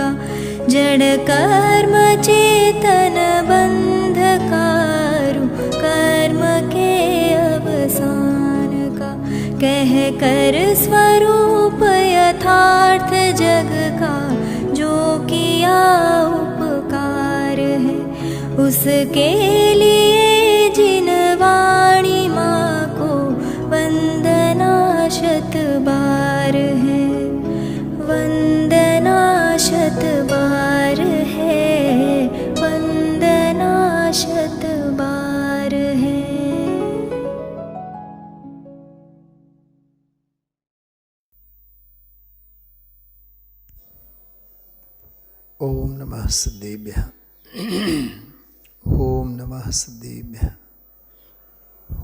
का जड़ कर्म चेतन बंधकारु कर्म के अवसान का कह कर स्वरूप यथार्थ जग का जो किया उपकार है उसके लिए जिन वाणी माँ को वंदना शत बार है वंदना शत बार है वंदना शत बार है। ओम नमः सिद्धेभ्यः। ओम नमः सिद्धेभ्यः।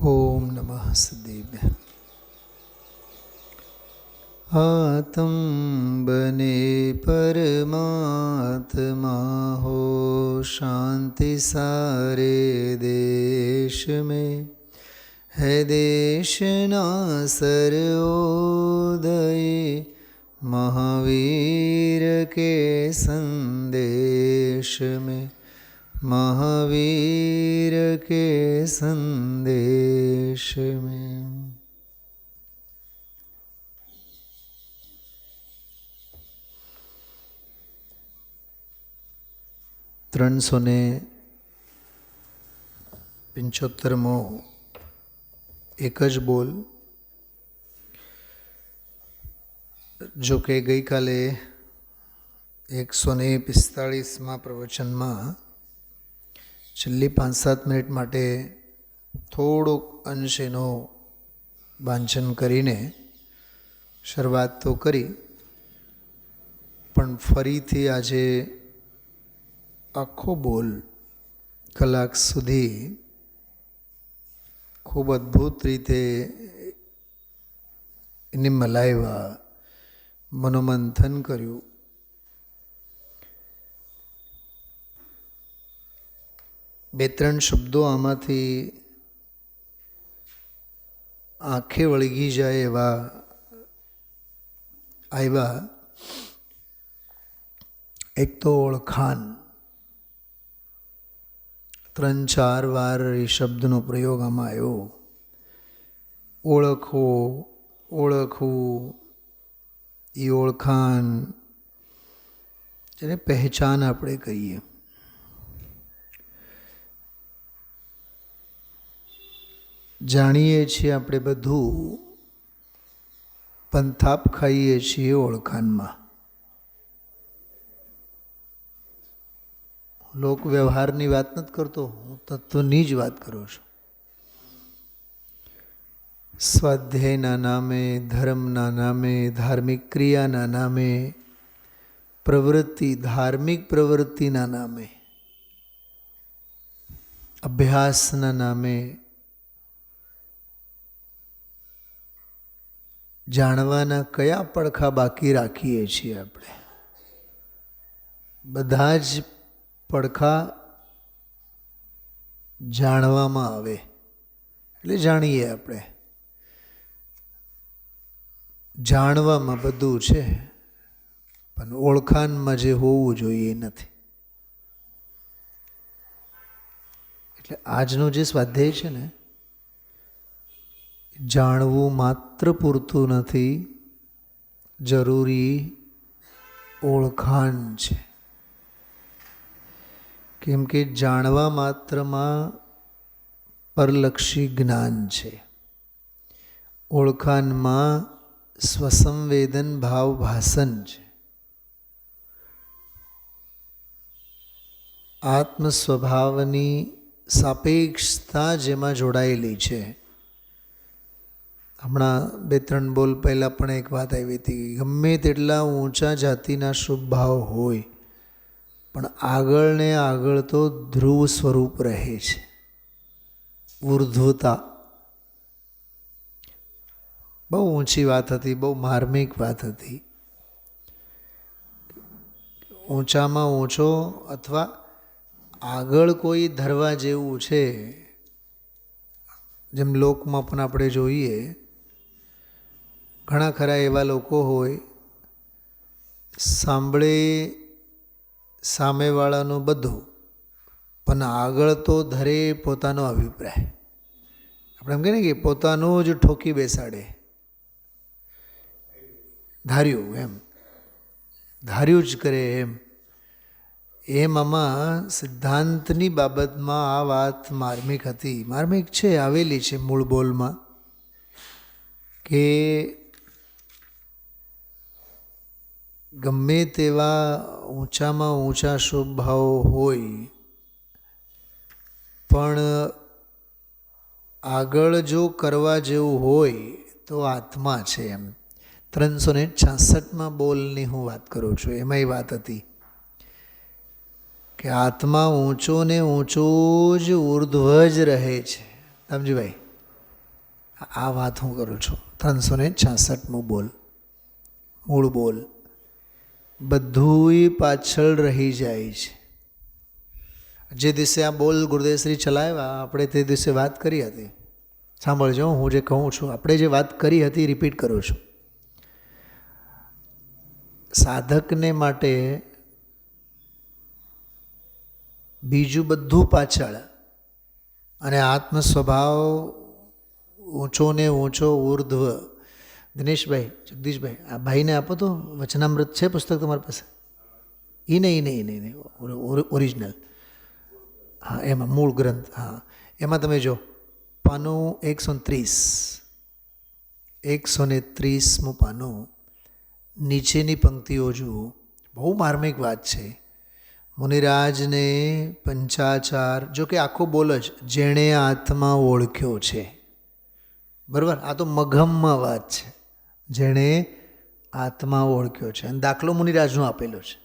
ओम नमः सिद्धेभ्यः। आत्म बने परमात्मा हो शांति सारे देश में है देश ना सर्वोदय महावीर के संदेश में महावीर के संदेश में। त्रणसो ने 75मो एक ज बोल। जो कि गई काले 145 प्रवचन में छेल्ली 5-7 मिनिट माटे थोड़ोक अंश एनो वांचन करीने शरूआत तो करी, पण फरीथी आजे आखो बोल कलाक सुधी खूब अद्भुत रीते एने मलाव्या, मनोमंथन कर्યું। બે ત્રણ શબ્દો આમાંથી આંખે વળગી જાય એવા આવ્યા। એક તો ઓળખાણ, 3-4 વાર એ શબ્દનો પ્રયોગ આમાં આવ્યો। ઓળખો, ઓળખવું, એ ઓળખાણ જેને પહેચાન આપણે કહીએ। જાણીએ છીએ આપણે બધું, પણ થાપ ખાઈએ છીએ ઓળખાણમાં। લોક વ્યવહારની વાત નથી કરતો, હું તત્વની જ વાત કરું છું। સ્વાધ્યાયના નામે, ધર્મના નામે, ધાર્મિક ક્રિયાના નામે, પ્રવૃત્તિ, ધાર્મિક પ્રવૃત્તિના નામે, અભ્યાસના નામે જાણવાના કયા પડખા બાકી રાખીએ છીએ આપણે? બધા જ પડખા જાણવામાં આવે એટલે જાણીએ આપણે। જાણવામાં બધું છે, પણ ઓળખાણમાં જે હોવું જોઈએ એ નથી। એટલે આજનો જે સ્વાધ્યાય છે ને, જાણવું માત્ર પૂરતું નથી, જરૂરી ઓળખાણ છે। કેમ કે જાણવા માત્રમાં પરલક્ષી જ્ઞાન છે, ઓળખાણમાં સ્વસંવેદન ભાવ ભાસન છે। આત્મ સ્વભાવની સાપેક્ષતા જેમાં જોડાયેલી છે। હમણાં 2-3 બોલ પહેલાં પણ એક વાત આવી હતી, ગમે તેટલા ઊંચા જાતિના શુભ ભાવ હોય પણ આગળ ને આગળ તો ધ્રુવ સ્વરૂપ રહે છે, ઉર્ધ્વતા। બહુ ઊંચી વાત હતી, બહુ માર્મિક વાત હતી। ઊંચામાં ઊંચો અથવા આગળ કોઈ ધરવા જેવું છે, જેમ લોકમાં પણ આપણે જોઈએ ઘણા ખરા એવા લોકો હોય, સાંભળે સામેવાળાનું બધું, પણ આગળ તો ધરે પોતાનો અભિપ્રાય. આપણે એમ કહીએ ને કે પોતાનું જ ઠોકી બેસાડે, ધાર્યું જ કરે એમ આમાં સિદ્ધાંતની બાબતમાં આ વાત માર્મિક હતી. માર્મિક છે, આવેલી છે મૂળ બોલમાં, કે ગમે તેવા ઊંચામાં ઊંચા શુભ ભાવો હોય, પણ આગળ જો કરવા જેવું હોય તો આત્મા છે. એમ 366માં બોલની હું વાત કરું છું, એમાં એ વાત હતી કે આત્મા ઊંચો ને ઊંચો જ ઉર્ધ્વ જ રહે છે. સમજીભાઈ, આ વાત હું કરું છું. 366મું બોલ, મૂળ બોલ, બધુંય પાછળ રહી જાય છે. જે દિવસે આ બોલ ગુરુદેવશ્રી ચલાવ્યા, આપણે તે દિવસે વાત કરી હતી. સાંભળજો, હું જે કહું છું, આપણે જે વાત કરી હતી રિપીટ કરું છું. સાધકને માટે બીજું બધું પાછળ અને આત્મ સ્વભાવ ઊંચો ને ઊંચો ઉર્ધ્વ. દિનેશભાઈ, જગદીશભાઈ, આ ભાઈને આપો તો. વચનામૃત છે પુસ્તક તમારી પાસે? એ નહીં, ઓરિજિનલ. હા, એમાં મૂળ ગ્રંથ. હા, એમાં તમે જો પાનું 130મું પાનું, નીચેની પંક્તિઓ જુઓ. બહુ માર્મિક વાત છે. મુનિરાજને પંચાચાર, જો કે આખો બોલ જ જેણે આત્મા ઓળખ્યો છે. બરાબર, આ તો મગહમમાં વાત છે, જેણે આત્મા ઓળખ્યો છે. અને દાખલો મુનિરાજનો આપેલો છે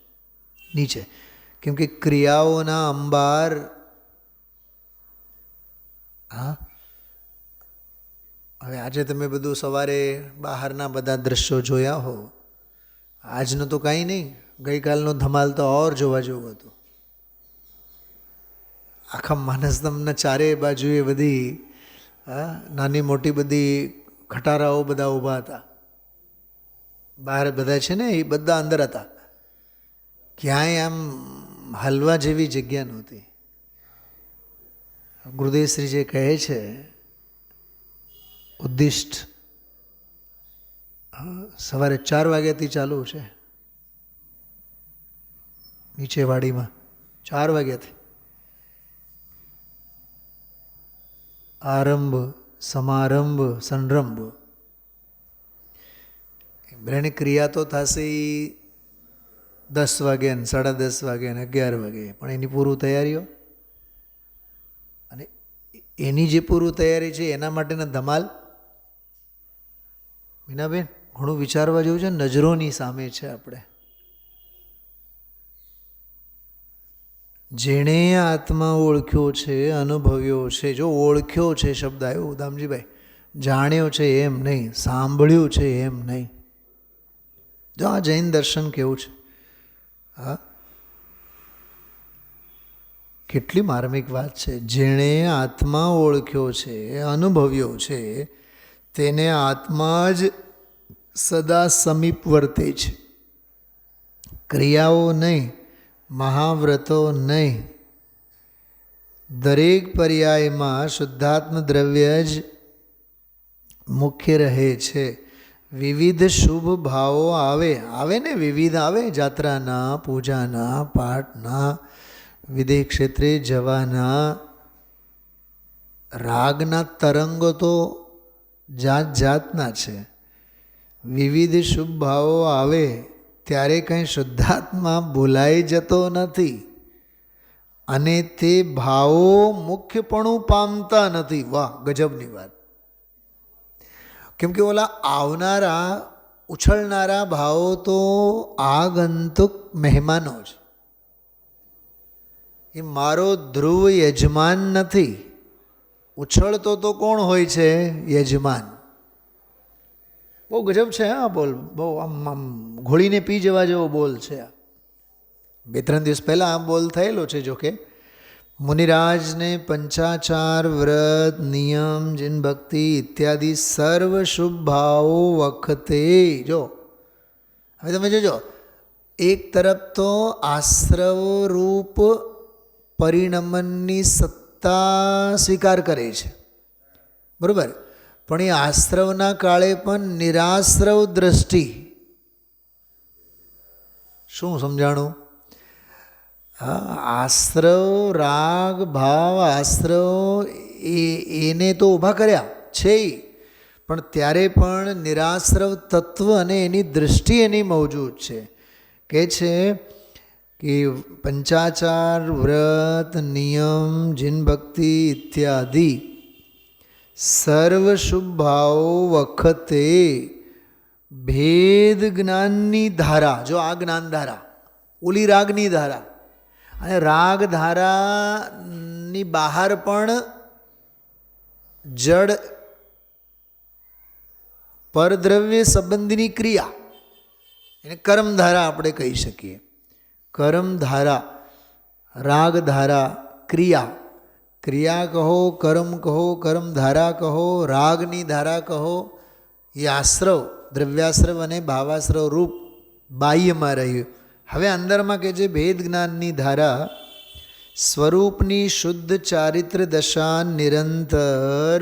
નીચે, કેમ કે ક્રિયાઓના અંબાર. હા, હવે આજે તમે બધું સવારે બહારના બધા દ્રશ્યો જોયા હો. આજનું તો કાંઈ નહીં, ગઈકાલનો ધમાલ તો ઓર જોવા જેવું હતું. આખા માનસદમના ચારે બાજુએ બધી નાની મોટી બધી ખટારાઓ બધા ઊભા હતા. બહાર બધા છે ને, એ બધા અંદર હતા. ક્યાંય આમ હલવા જેવી જગ્યા નહોતી. ગુરુદેવશ્રી જે કહે છે, ઉદ્દિષ્ટ સવારે 4 વાગ્યાથી ચાલુ છે નીચે વાડીમાં, 4 વાગ્યાથી આરંભ, સમારંભ, સંરંભ. બધાની ક્રિયા તો થશે 10 વાગે ને 10:30 વાગે ને 11 વાગે, પણ એની પૂરું તૈયારીઓ, અને એની જે પૂરું તૈયારી છે એના માટેના ધમાલ. મીનાબેન, ઘણું વિચારવા જેવું છે. નજરોની સામે છે આપણે. જેણે આત્મા ઓળખ્યો છે, અનુભવ્યો છે. જો ઓળખ્યો છે શબ્દ આવ્યો દામજીભાઈ, જાણ્યો છે એમ નહીં, સાંભળ્યું છે એમ નહીં. જો આ જૈન દર્શન કેવું છે. હા, કેટલી માર્મિક વાત છે. જેણે આત્મા ઓળખ્યો છે, અનુભવ્યો છે, તેને આત્મા જ સદા સમીપ વર્તે છે. ક્રિયાઓ નહીં, મહાવ્રતો નહીં. દરેક પર્યાયમાં શુદ્ધાત્મ દ્રવ્ય જ મુખ્ય રહે છે. વિવિધ શુભ ભાવો આવે ને, વિવિધ આવે. જાત્રાના, પૂજાના, પાઠના, વિદેહ ક્ષેત્રે જવાના. રાગના તરંગો તો જાત જાતના છે. વિવિધ શુભ ભાવો આવે ત્યારે કંઈ શુદ્ધાત્મા ભૂલાઈ જતો નથી, અને તે ભાવો મુખ્યપણું પામતા નથી. વાહ, ગજબની વાત. કેમ કે ઓલા આવનારા, ઉછળનારા ભાવો તો આગંતુક મહેમાનો છે. એ મારો ધ્રુવ યજમાન નથી. ઉછળતો તો કોણ હોય છે? યજમાન. બહુ ગજબ છે. હા, બોલ બહુ આમ ઘોળીને પી જવા જેવો બોલ છે. 2-3 દિવસ પહેલાં આ બોલ થયેલો છે. જોકે મુનિરાજને પંચાચાર, વ્રત, નિયમ, જીન ભક્તિ ઇત્યાદિ સર્વ શુભ ભાવો વખતે, જો હવે તમે જોજો, એક તરફ તો આશ્રવરૂપ પરિણમનની સત્તા સ્વીકાર કરે છે, બરાબર, પણ એ આશ્રવના કાળે પણ નિરાશ્રવ દ્રષ્ટિ. શું સમજાણું? આશ્રવ રાગ ભાવ આશ્રવ એને તો ઊભા કર્યા છે, પણ ત્યારે પણ નિરાશ્રવ તત્વ અને એની દૃષ્ટિ એની મોજૂદ છે. કહે છે કે પંચાચાર વ્રત નિયમ જીન ભક્તિ ઇત્યાદિ સર્વ શુભ ભાવો વખતે ભેદ જ્ઞાનની ધારા, જો આ જ્ઞાન ધારા, ઓલી રાગની ધારા, અને રાગ ધારાની બહાર પણ જડ પરદ્રવ્ય સંબંધીની ક્રિયા, એને કર્મધારા આપણે કહી શકીએ. કર્મધારા, રાગધારા, ક્રિયા, ક્રિયા કહો, કર્મ કહો, કર્મધારા કહો, રાગની ધારા કહો, એ આશ્રવ, દ્રવ્યાશ્રવ અને ભાવાશ્રવ રૂપ બાહ્યમાં રહ્યું. હવે અંદરમાં કે જે ભેદ જ્ઞાનની ધારા સ્વરૂપની શુદ્ધ ચારિત્ર દશા નિરંતર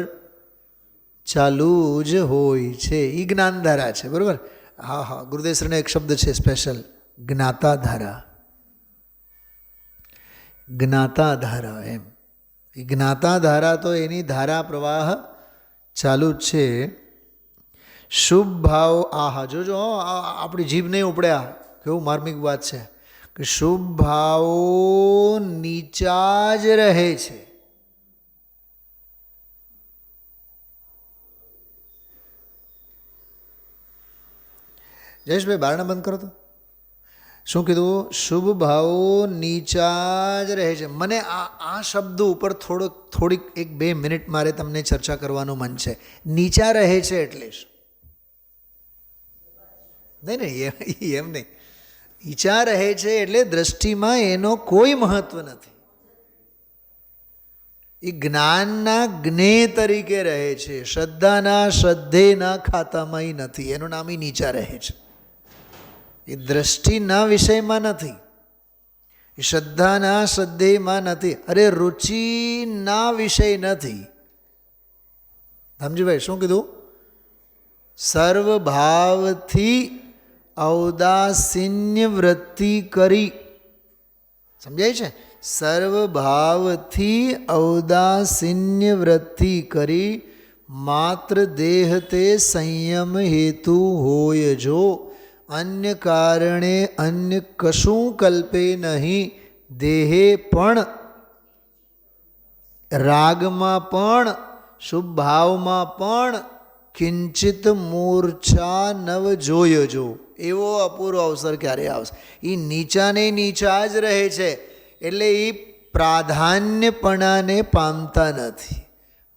ચાલુ જ હોય છે, એ જ્ઞાનધારા છે, બરાબર. હા હા, ગુરુદેવશ્રીનો એક શબ્દ છે સ્પેશિયલ, જ્ઞાતાધારા. જ્ઞાતાધારા એમ, એ જ્ઞાતાધારા તો એની ધારા પ્રવાહ ચાલુ જ છે. શુભ ભાવ, આહા, જોજો આપણી જીભ નહીં ઉપડ્યા, કેવું માર્મિક વાત છે કે શુભ ભાવો નીચા જ રહે છે. જયેશભાઈ બારણા બંધ કરો તો. શું કીધું? શુભ ભાવો નીચા જ રહે છે. મને આ શબ્દ ઉપર થોડીક 1-2 મિનિટ મારે તમને ચર્ચા કરવાનું મન છે. નીચા રહે છે એટલે શું? નહીં એમ નહીં, નીચા રહે છે એટલે દ્રષ્ટિમાં એનો કોઈ મહત્વ નથી. એ જ્ઞાનના જ્ઞેય તરીકે રહે છે, શ્રદ્ધાના શ્રદ્ધેના ખાતામાં એ નથી, એનું નામ એ નીચા રહે છે. એ દ્રષ્ટિના વિષયમાં નથી, એ શ્રદ્ધાના શ્રદ્ધેયમાં નથી, અરે રુચિના વિષય નથી. સમજીભાઈ શું કીધું? સર્વભાવથી ઔદાસીન્ય વૃત્તિ કરી, સમજાય છે? સર્વભાવથી ઔદાસીન્ય વૃત્તિ કરી માત્ર દેહ તે સંયમ હેતુ હોય જો, અન્ય કારણે અન્ય કશું કલ્પે નહીં. દેહે પણ, રાગમાં પણ, શુભ ભાવમાં પણ કિંચિત મૂર્છા નવ જોયો જો. એવો અપૂર્વ અવસર ક્યારે આવશે? એ નીચાને નીચા જ રહે છે એટલે એ પ્રાધાન્યપણાને પામતા નથી,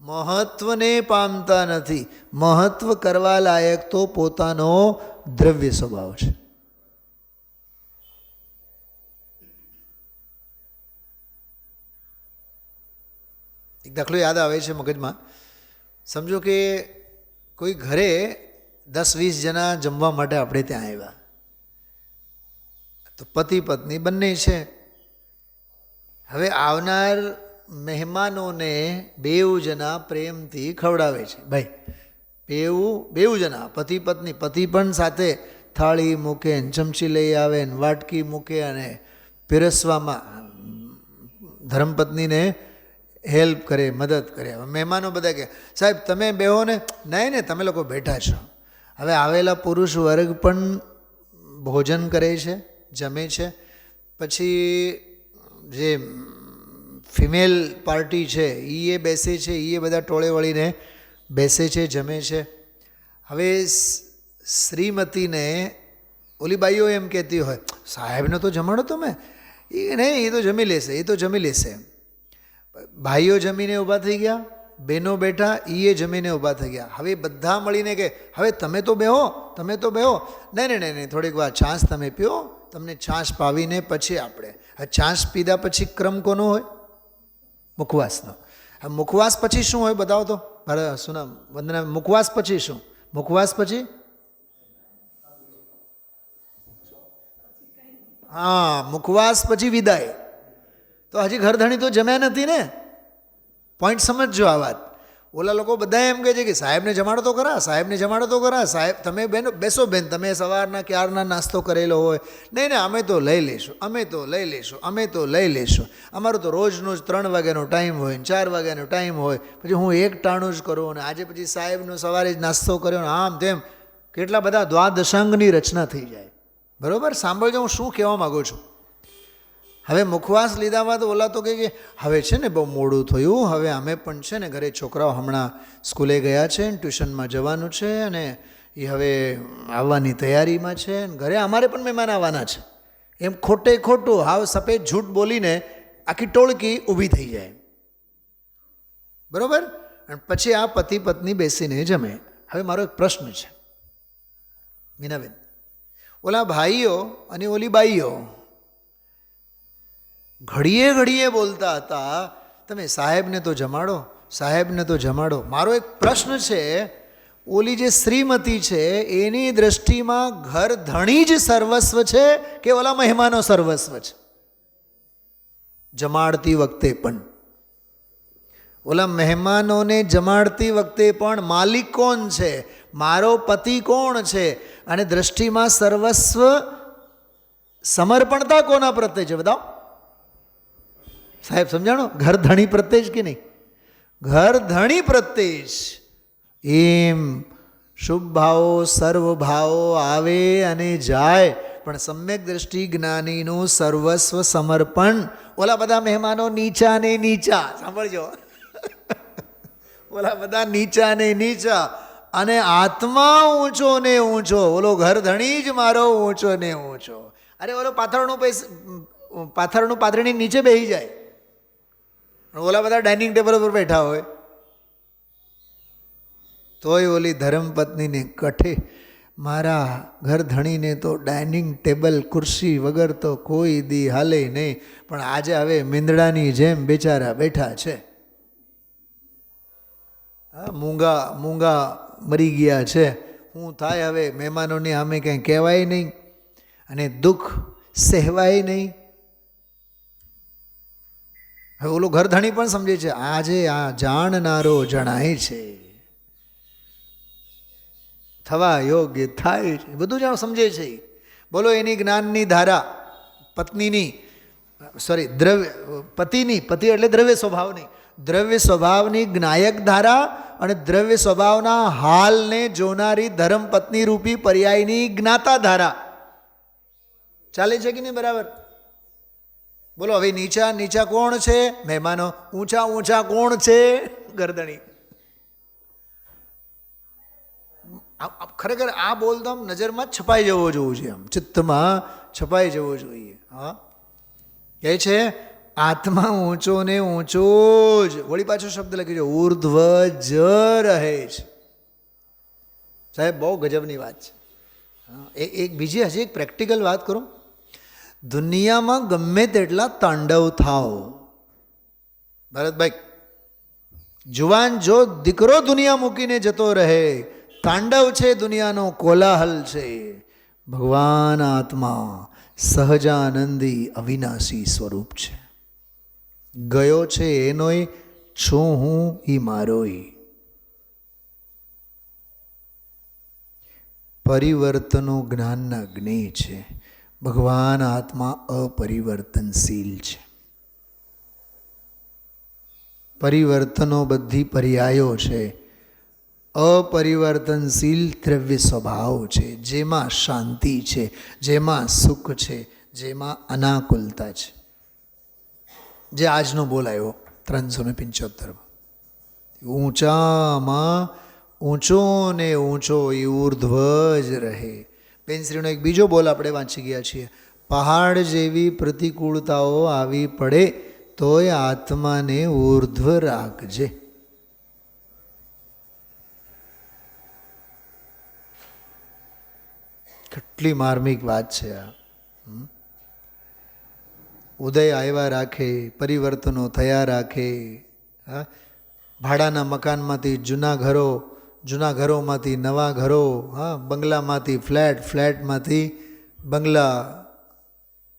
મહત્વને પામતા નથી. મહત્વ કરવા લાયક તો પોતાનો દ્રવ્ય સ્વભાવ છે. એક દાખલો યાદ આવે છે મગજમાં. સમજો કે કોઈ ઘરે 10-20 જણા જમવા માટે આપણે ત્યાં આવ્યા, તો પતિ પત્ની બંને છે. હવે આવનાર મહેમાનોને બેઉ જણા પ્રેમથી ખવડાવે છે. ભાઈ બેઉ જણા, પતિ પત્ની, પતિ પણ સાથે થાળી મૂકે, ચમચી લઈ આવે, વાટકી મૂકે અને પીરસવામાં ધર્મપત્નીને હેલ્પ કરે, મદદ કરે. હવે મહેમાનો બધા કહે સાહેબ તમે બેહો ને. નહીં ને, તમે લોકો બેઠા છો. હવે આવેલા પુરુષ વર્ગ પણ ભોજન કરે છે, જમે છે. પછી જે ફિમેલ પાર્ટી છે એ બેસે છે, એ બધા ટોળે વળીને બેસે છે, જમે છે. હવે શ્રીમતીને ઓલી બાઈઓ એમ કહેતી હોય સાહેબને તો જમાડો તમે. એ નહીં, એ તો જમી લેશે, એ તો જમી લેશે. ભાઈઓ જમીને ઊભા થઈ ગયા, બહેનો બેઠા, એ જમીને ઊભા થઈ ગયા. હવે બધા મળીને કે હવે તમે તો બેહો, તમે તો બેહો. નહીં, થોડીક વાર છાશ તમે પીઓ, તમને છાશ પાવીને પછી આપણે. છાશ પીધા પછી ક્રમ કોનો હોય? મુખવાસનો. મુખવાસ પછી શું હોય બતાવો તો. સુના વંદના, મુખવાસ પછી શું? મુખવાસ પછી હા, મુખવાસ પછી વિદાય. તો હજી ઘરધણી તો જમ્યા નથી ને. પોઈન્ટ સમજજો આ વાત. ઓલા લોકો બધા એમ કહે છે કે સાહેબને જમાડો તો ખરા, સાહેબને જમાડો તો ખરા, સાહેબ તમે બેન બેસો બેન, તમે સવારના ક્યારના નાસ્તો કરેલો હોય. નહીં અમે તો લઈ લેશું, અમે તો લઈ લેશું, અમે તો લઈ લેશું. અમારું તો રોજનું જ 3 વાગ્યાનો ટાઈમ હોય ને 4 વાગ્યાનો ટાઈમ હોય, પછી હું એક ટાણું જ કરું અને આજે પછી સાહેબનો સવારે જ નાસ્તો કર્યો ને આમ તેમ કેટલા બધા દ્વાદશાંગની રચના થઈ જાય. બરાબર? સાંભળજો હું શું કહેવા માગું છું. હવે મુખવાસ લીધામાં તો ઓલા તો કહે કે હવે છે ને બહુ મોડું થયું, હવે અમે પણ છે ને ઘરે છોકરાઓ હમણાં સ્કૂલે ગયા છે ને ટ્યુશનમાં જવાનું છે અને એ હવે આવવાની તૈયારીમાં છે ને ઘરે અમારે પણ મહેમાન આવવાના છે. એમ ખોટે ખોટું હાવ સફેદ જૂઠ બોલીને આખી ટોળકી ઊભી થઈ જાય. બરાબર? અને પછી આ પતિ પત્ની બેસીને જમે. હવે મારો એક પ્રશ્ન છે મીનાબેન, ઓલા ભાઈઓ અને ઓલી બાઈઓ ઘડીએ ઘડીએ બોલતા હતા તમે સાહેબને તો જમાડો, સાહેબને તો જમાડો. મારો એક પ્રશ્ન છે, ઓલી જે શ્રીમતી છે એની દ્રષ્ટિમાં ઘર ધણી જ સર્વસ્વ છે કે ઓલા મહેમાનો સર્વસ્વ છે? જમાડતી વખતે પણ, ઓલા મહેમાનોને જમાડતી વખતે પણ માલિક કોણ છે? મારો પતિ કોણ છે? અને દ્રષ્ટિમાં સર્વસ્વ સમર્પણતા કોના પ્રત્યે છે? બતાવો સાહેબ, સમજાણો? ઘર ધણી પ્રત્યે જ કે નહીં? ઘર ધણી પ્રત્યે જ. એમ શુભ ભાવો સર્વ ભાવો આવે અને જાય, પણ સમ્યક દ્રષ્ટિ જ્ઞાનીનું સર્વસ્વ સમર્પણ. ઓલા બધા મહેમાનો નીચા ને નીચા, સાંભળજો, ઓલા બધા નીચા ને નીચા અને આત્મા ઊંચો ને ઊંચો. ઓલો ઘર ધણી જ મારો ઊંચો ને ઊંચો. અરે ઓલો પાથરણું પાથરણી નીચે બેસી જાય, ઓલા બધા ડાઇનિંગ ટેબલ ઉપર બેઠા હોય, તોય ઓલી ધર્મપત્નીને કઠે મારા ઘર ધણીને તો ડાઇનિંગ ટેબલ ખુરશી વગર તો કોઈ દી હાલે નહીં, પણ આજે હવે મીંદડાની જેમ બેચારા બેઠા છે. હા, મૂંગા મૂંગા મરી ગયા છે. શું થાય હવે? મહેમાનોની સામે કંઈ કહેવાય નહીં અને દુઃખ સહેવાય નહીં. હવે ઓલો ઘર ધણી પણ સમજે છે આજે આ જાણનારો જણાય છે, થવા યોગ્ય થાય છે, બધું જ સમજે છે. બોલો, એની જ્ઞાનની ધારા પત્નીની પતિની, પતિ એટલે દ્રવ્ય સ્વભાવની, દ્રવ્ય સ્વભાવની જ્ઞાયક ધારા અને દ્રવ્ય સ્વભાવના હાલને જોનારી ધર્મપત્ની રૂપી પર્યાયની જ્ઞાતા ધારા ચાલે છે કે નહીં? બરાબર? બોલો, હવે નીચા નીચા કોણ છે? મહેમાનો. ઊંચા ઊંચા કોણ છે? ગરદણી. ખરેખર આ બોલતો આમ નજરમાં છપાઈ જવો જોઈએ, આમ ચિત્તમાં છપાઈ જવો જોઈએ. હા, કહે છે આત્મા ઊંચો ને ઊંચો જ. વળી પાછો શબ્દ લખી છે ઉર્ધ્વ જ રહે છે. સાહેબ, બહુ ગજબની વાત છે. એક બીજી હજી એક પ્રેક્ટિકલ વાત કરું. દુનિયામાં ગમે તેટલા તાંડવ થાવ, ભરતભાઈ, જુવાન જો દીકરો દુનિયા મૂકીને જતો રહે, તાંડવ છે દુનિયાનો, કોલાહલ છે. ભગવાન આત્મા સહજાનંદી અવિનાશી સ્વરૂપ છે. ગયો છે એનોય, છું હું ઈ મારોય. પરિવર્તનો જ્ઞાનના જ્ઞેય છે. ભગવાન આત્મા અપરિવર્તનશીલ છે. પરિવર્તનો બધી પર્યાયો છે. અપરિવર્તનશીલ દ્રવ્ય સ્વભાવ છે, જેમાં શાંતિ છે, જેમાં સુખ છે, જેમાં અનાકુલતા છે. જે આજનો બોલ આવ્યો 375. ઊંચામાં ઊંચો ને ઊંચો એ ઉર્ધ્વ જ રહે. પેન્શ્રીનો એક બીજો બોલ આપણે વાંચી ગયા છીએ. પહાડ જેવી પ્રતિકૂળતાઓ આવી પડે તોય આત્માને ઉર્ધ્વ રાખજે. કેટલી માર્મિક વાત છે આ. ઉદય આવ્યા રાખે, પરિવર્તનો થયા રાખે. હા, ભાડાના મકાનમાંથી જૂના ઘરો, જૂના ઘરોમાંથી નવા ઘરો, હા, બંગલામાંથી ફ્લેટ, ફ્લેટમાંથી બંગલા,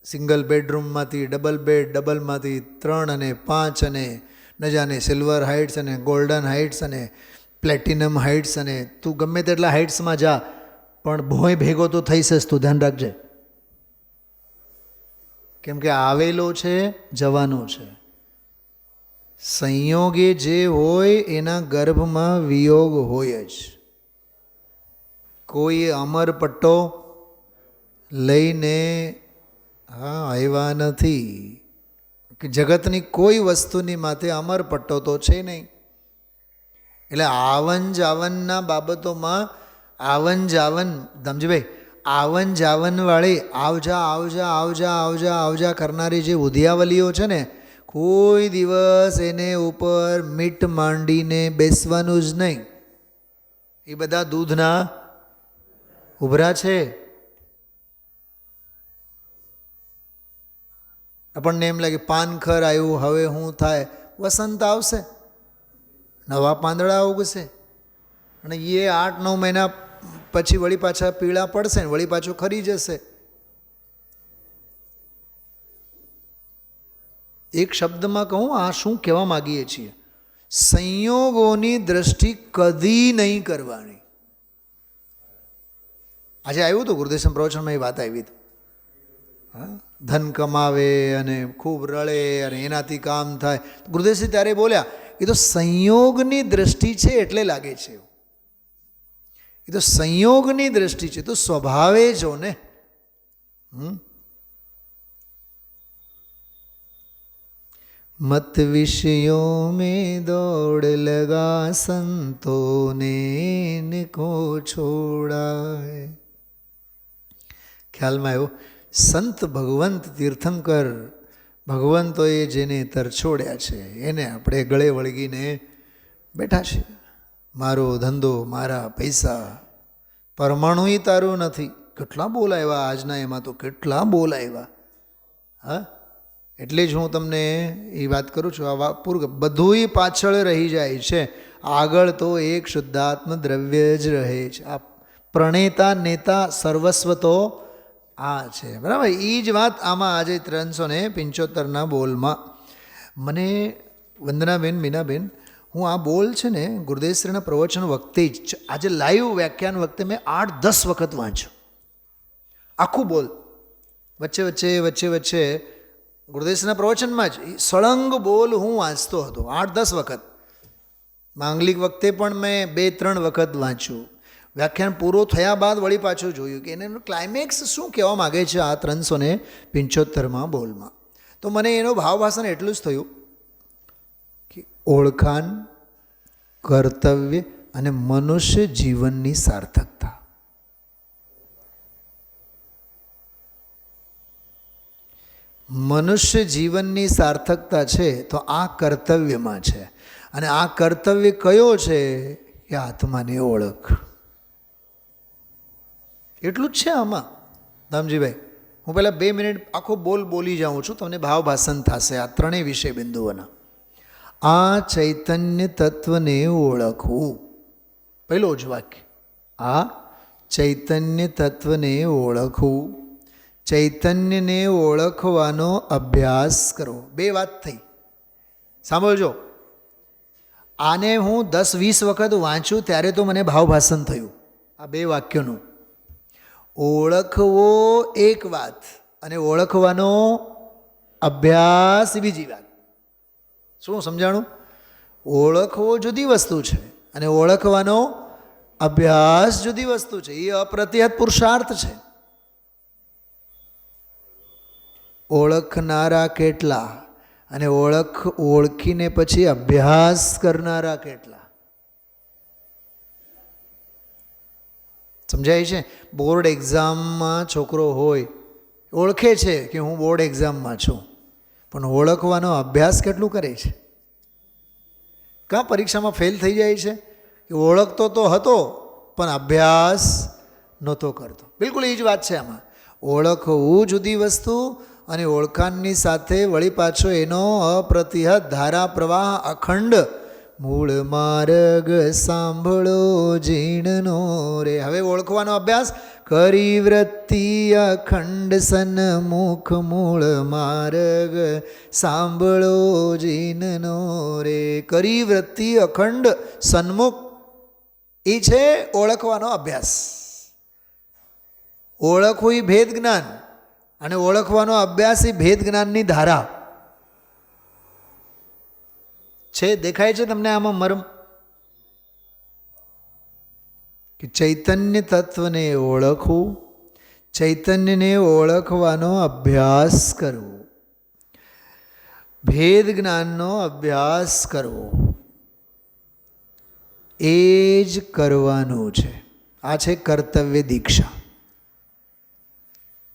સિંગલ બેડરૂમમાંથી ડબલ બેડ, ડબલમાંથી 3 અને 5 અને ન જાણે સિલ્વર હાઇટ્સ અને ગોલ્ડન હાઇટ્સ અને પ્લેટિનમ હાઇટ્સ અને તું ગમે તેટલા હાઇટ્સમાં જા, પણ ભોંય ભેગો તો થઈશ જ, તું ધ્યાન રાખજે. કેમ કે આવેલો છે, જવાનો છે. સંયોગે જે હોય એના ગર્ભમાં વિયોગ હોય જ. કોઈ અમર પટ્ટો લઈને આવ્યા નથી કે જગતની કોઈ વસ્તુની માથે અમર પટ્ટો તો છે નહીં. એટલે આવન જાવનના બાબતોમાં આવન જાવન, ધમજીભાઈ, આવન જાવનવાળી આવજા આવજા આવજા આવજા આવજા કરનારી જે ઉધિયાવલીઓ છે ને, કોઈ દિવસ એને ઉપર મીટ માંડીને બેસવાનું જ નહીં. એ બધા દૂધના ઉભરા છે. આપણને એમ લાગે પાનખર આવ્યું, હવે શું થાય? વસંત આવશે, નવા પાંદડા ઉગશે, અને એ 8-9 મહિના પછી વળી પાછા પીળા પડશે ને વળી પાછું ખરી જશે. એક શબ્દમાં કહું, આ શું કહેવા માગીએ છીએ? સંયોગોની દ્રષ્ટિ કદી નહીં કરવાની. આજે આવ્યું હતું ગુરુદેવ પ્રવચનમાં, એ વાત આવી હતી. હા, ધન કમાવે અને ખૂબ રળે અને એનાથી કામ થાય. ગુરુદેવસિંહ ત્યારે બોલ્યા, એ તો સંયોગની દ્રષ્ટિ છે એટલે લાગે છે. એ તો સંયોગની દ્રષ્ટિ છે, તો સ્વભાવે જો ને. મત વિષયો મેં દોડ લગા સંતોને ઇनको છોડાય. ખ્યાલમાં આવ્યો? સંત ભગવંત તીર્થંકર, ભગવંતોએ જેને તરછોડ્યા છે એને આપણે ગળે વળગીને બેઠા છે. મારો ધંધો, મારા પૈસા, પરમાણુય તારું નથી. કેટલા બોલ આવ્યા આજના, એમાં તો કેટલા બોલ આવ્યા. હા, એટલે જ હું તમને એ વાત કરું છું. આ બધુંય પાછળ રહી જાય છે, આગળ તો એક શુદ્ધાત્મ દ્રવ્ય જ રહે છે. આ પ્રણેતા નેતા સર્વસ્વ તો આ છે, બરાબર. એ જ વાત આમાં આજે 375ના બોલમાં મને વંદનાબેન, મીનાબેન, હું આ બોલ છે ને ગુરુદેવશ્રીના પ્રવચન વખતે જ, આજે લાઈવ વ્યાખ્યાન વખતે મેં 8-10 વખત વાંચ્યું આખું બોલ. વચ્ચે વચ્ચે વચ્ચે વચ્ચે ગુરુદેવશ્રીના પ્રવચનમાં જ સળંગ બોલ હું વાંચતો હતો 8-10 વખત. માંગલિક વખતે પણ મેં 2-3 વખત વાંચ્યું. વ્યાખ્યાન પૂરો થયા બાદ વળી પાછું જોયું કે એનું ક્લાઇમેક્સ શું કહેવા માગે છે આ 375માં બોલમાં. તો મને એનો ભાવભાષણ એટલું જ થયું કે ઓળખાણ, કર્તવ્ય અને મનુષ્ય જીવનની સાર્થકતા. મનુષ્ય જીવનની સાર્થકતા છે તો આ કર્તવ્યમાં છે. અને આ કર્તવ્ય કયો છે કે આત્માની ઓળખ. એટલું જ છે આમાં. ધામજીભાઈ, હું પહેલાં 2 મિનિટ આખો બોલ બોલી જાઉં છું, તમને ભાવભાષણ થશે આ ત્રણેય વિષય બિંદુઓના. આ ચૈતન્ય તત્વને ઓળખવું, પહેલો જ વાક્ય. આ ચૈતન્ય તત્વને ઓળખવું, ચૈતન્યને ઓળખવાનો અભ્યાસ કરો. 2 વાત થઈ, સાંભળજો. આને હું 10-20 વખત વાંચું ત્યારે તો મને ભાવભાષણ થયું આ 2 વાક્યોનું. ઓળખવો એક વાત અને ઓળખવાનો અભ્યાસ બીજી વાત. શું સમજાણું? ઓળખવો જુદી વસ્તુ છે અને ઓળખવાનો અભ્યાસ જુદી વસ્તુ છે. એ અપ્રતિહત પુરુષાર્થ છે. ઓળખનારા કેટલા અને ઓળખીને પછી અભ્યાસ કરનારા કેટલા? સમજાય છે? બોર્ડ એક્ઝામમાં છોકરો હોય, ઓળખે છે કે હું બોર્ડ એક્ઝામમાં છું, પણ ઓળખવાનો અભ્યાસ કેટલું કરે છે? કાં પરીક્ષામાં ફેલ થઈ જાય છે કે ઓળખતો તો હતો પણ અભ્યાસ નહોતો કરતો. બિલકુલ એ જ વાત છે આમાં. ઓળખવું જુદી વસ્તુ અને ઓળખાણની સાથે વળી પાછો એનો અપ્રતિહત ધારા પ્રવાહ અખંડ મૂળ માર્ગ સાંભળો જીણનો રે. હવે ઓળખવાનો અભ્યાસ કરી વૃત્તિ અખંડ સન્મુખ મૂળ માર્ગ સાંભળો જીનનો રે. કરી વૃત્તિ અખંડ સન્મુખ એ છે ઓળખવાનો અભ્યાસ. ઓળખવું એ ભેદ જ્ઞાન અને ઓળખવાનો અભ્યાસ એ ભેદ જ્ઞાનની ધારા છે. દેખાય છે તમને આમાં મર્મ કે ચૈતન્ય તત્વને ઓળખવું, ચૈતન્યને ઓળખવાનો અભ્યાસ કરવો, ભેદ જ્ઞાનનો અભ્યાસ કરવો, એ જ કરવાનું છે. આ છે કર્તવ્ય દીક્ષા.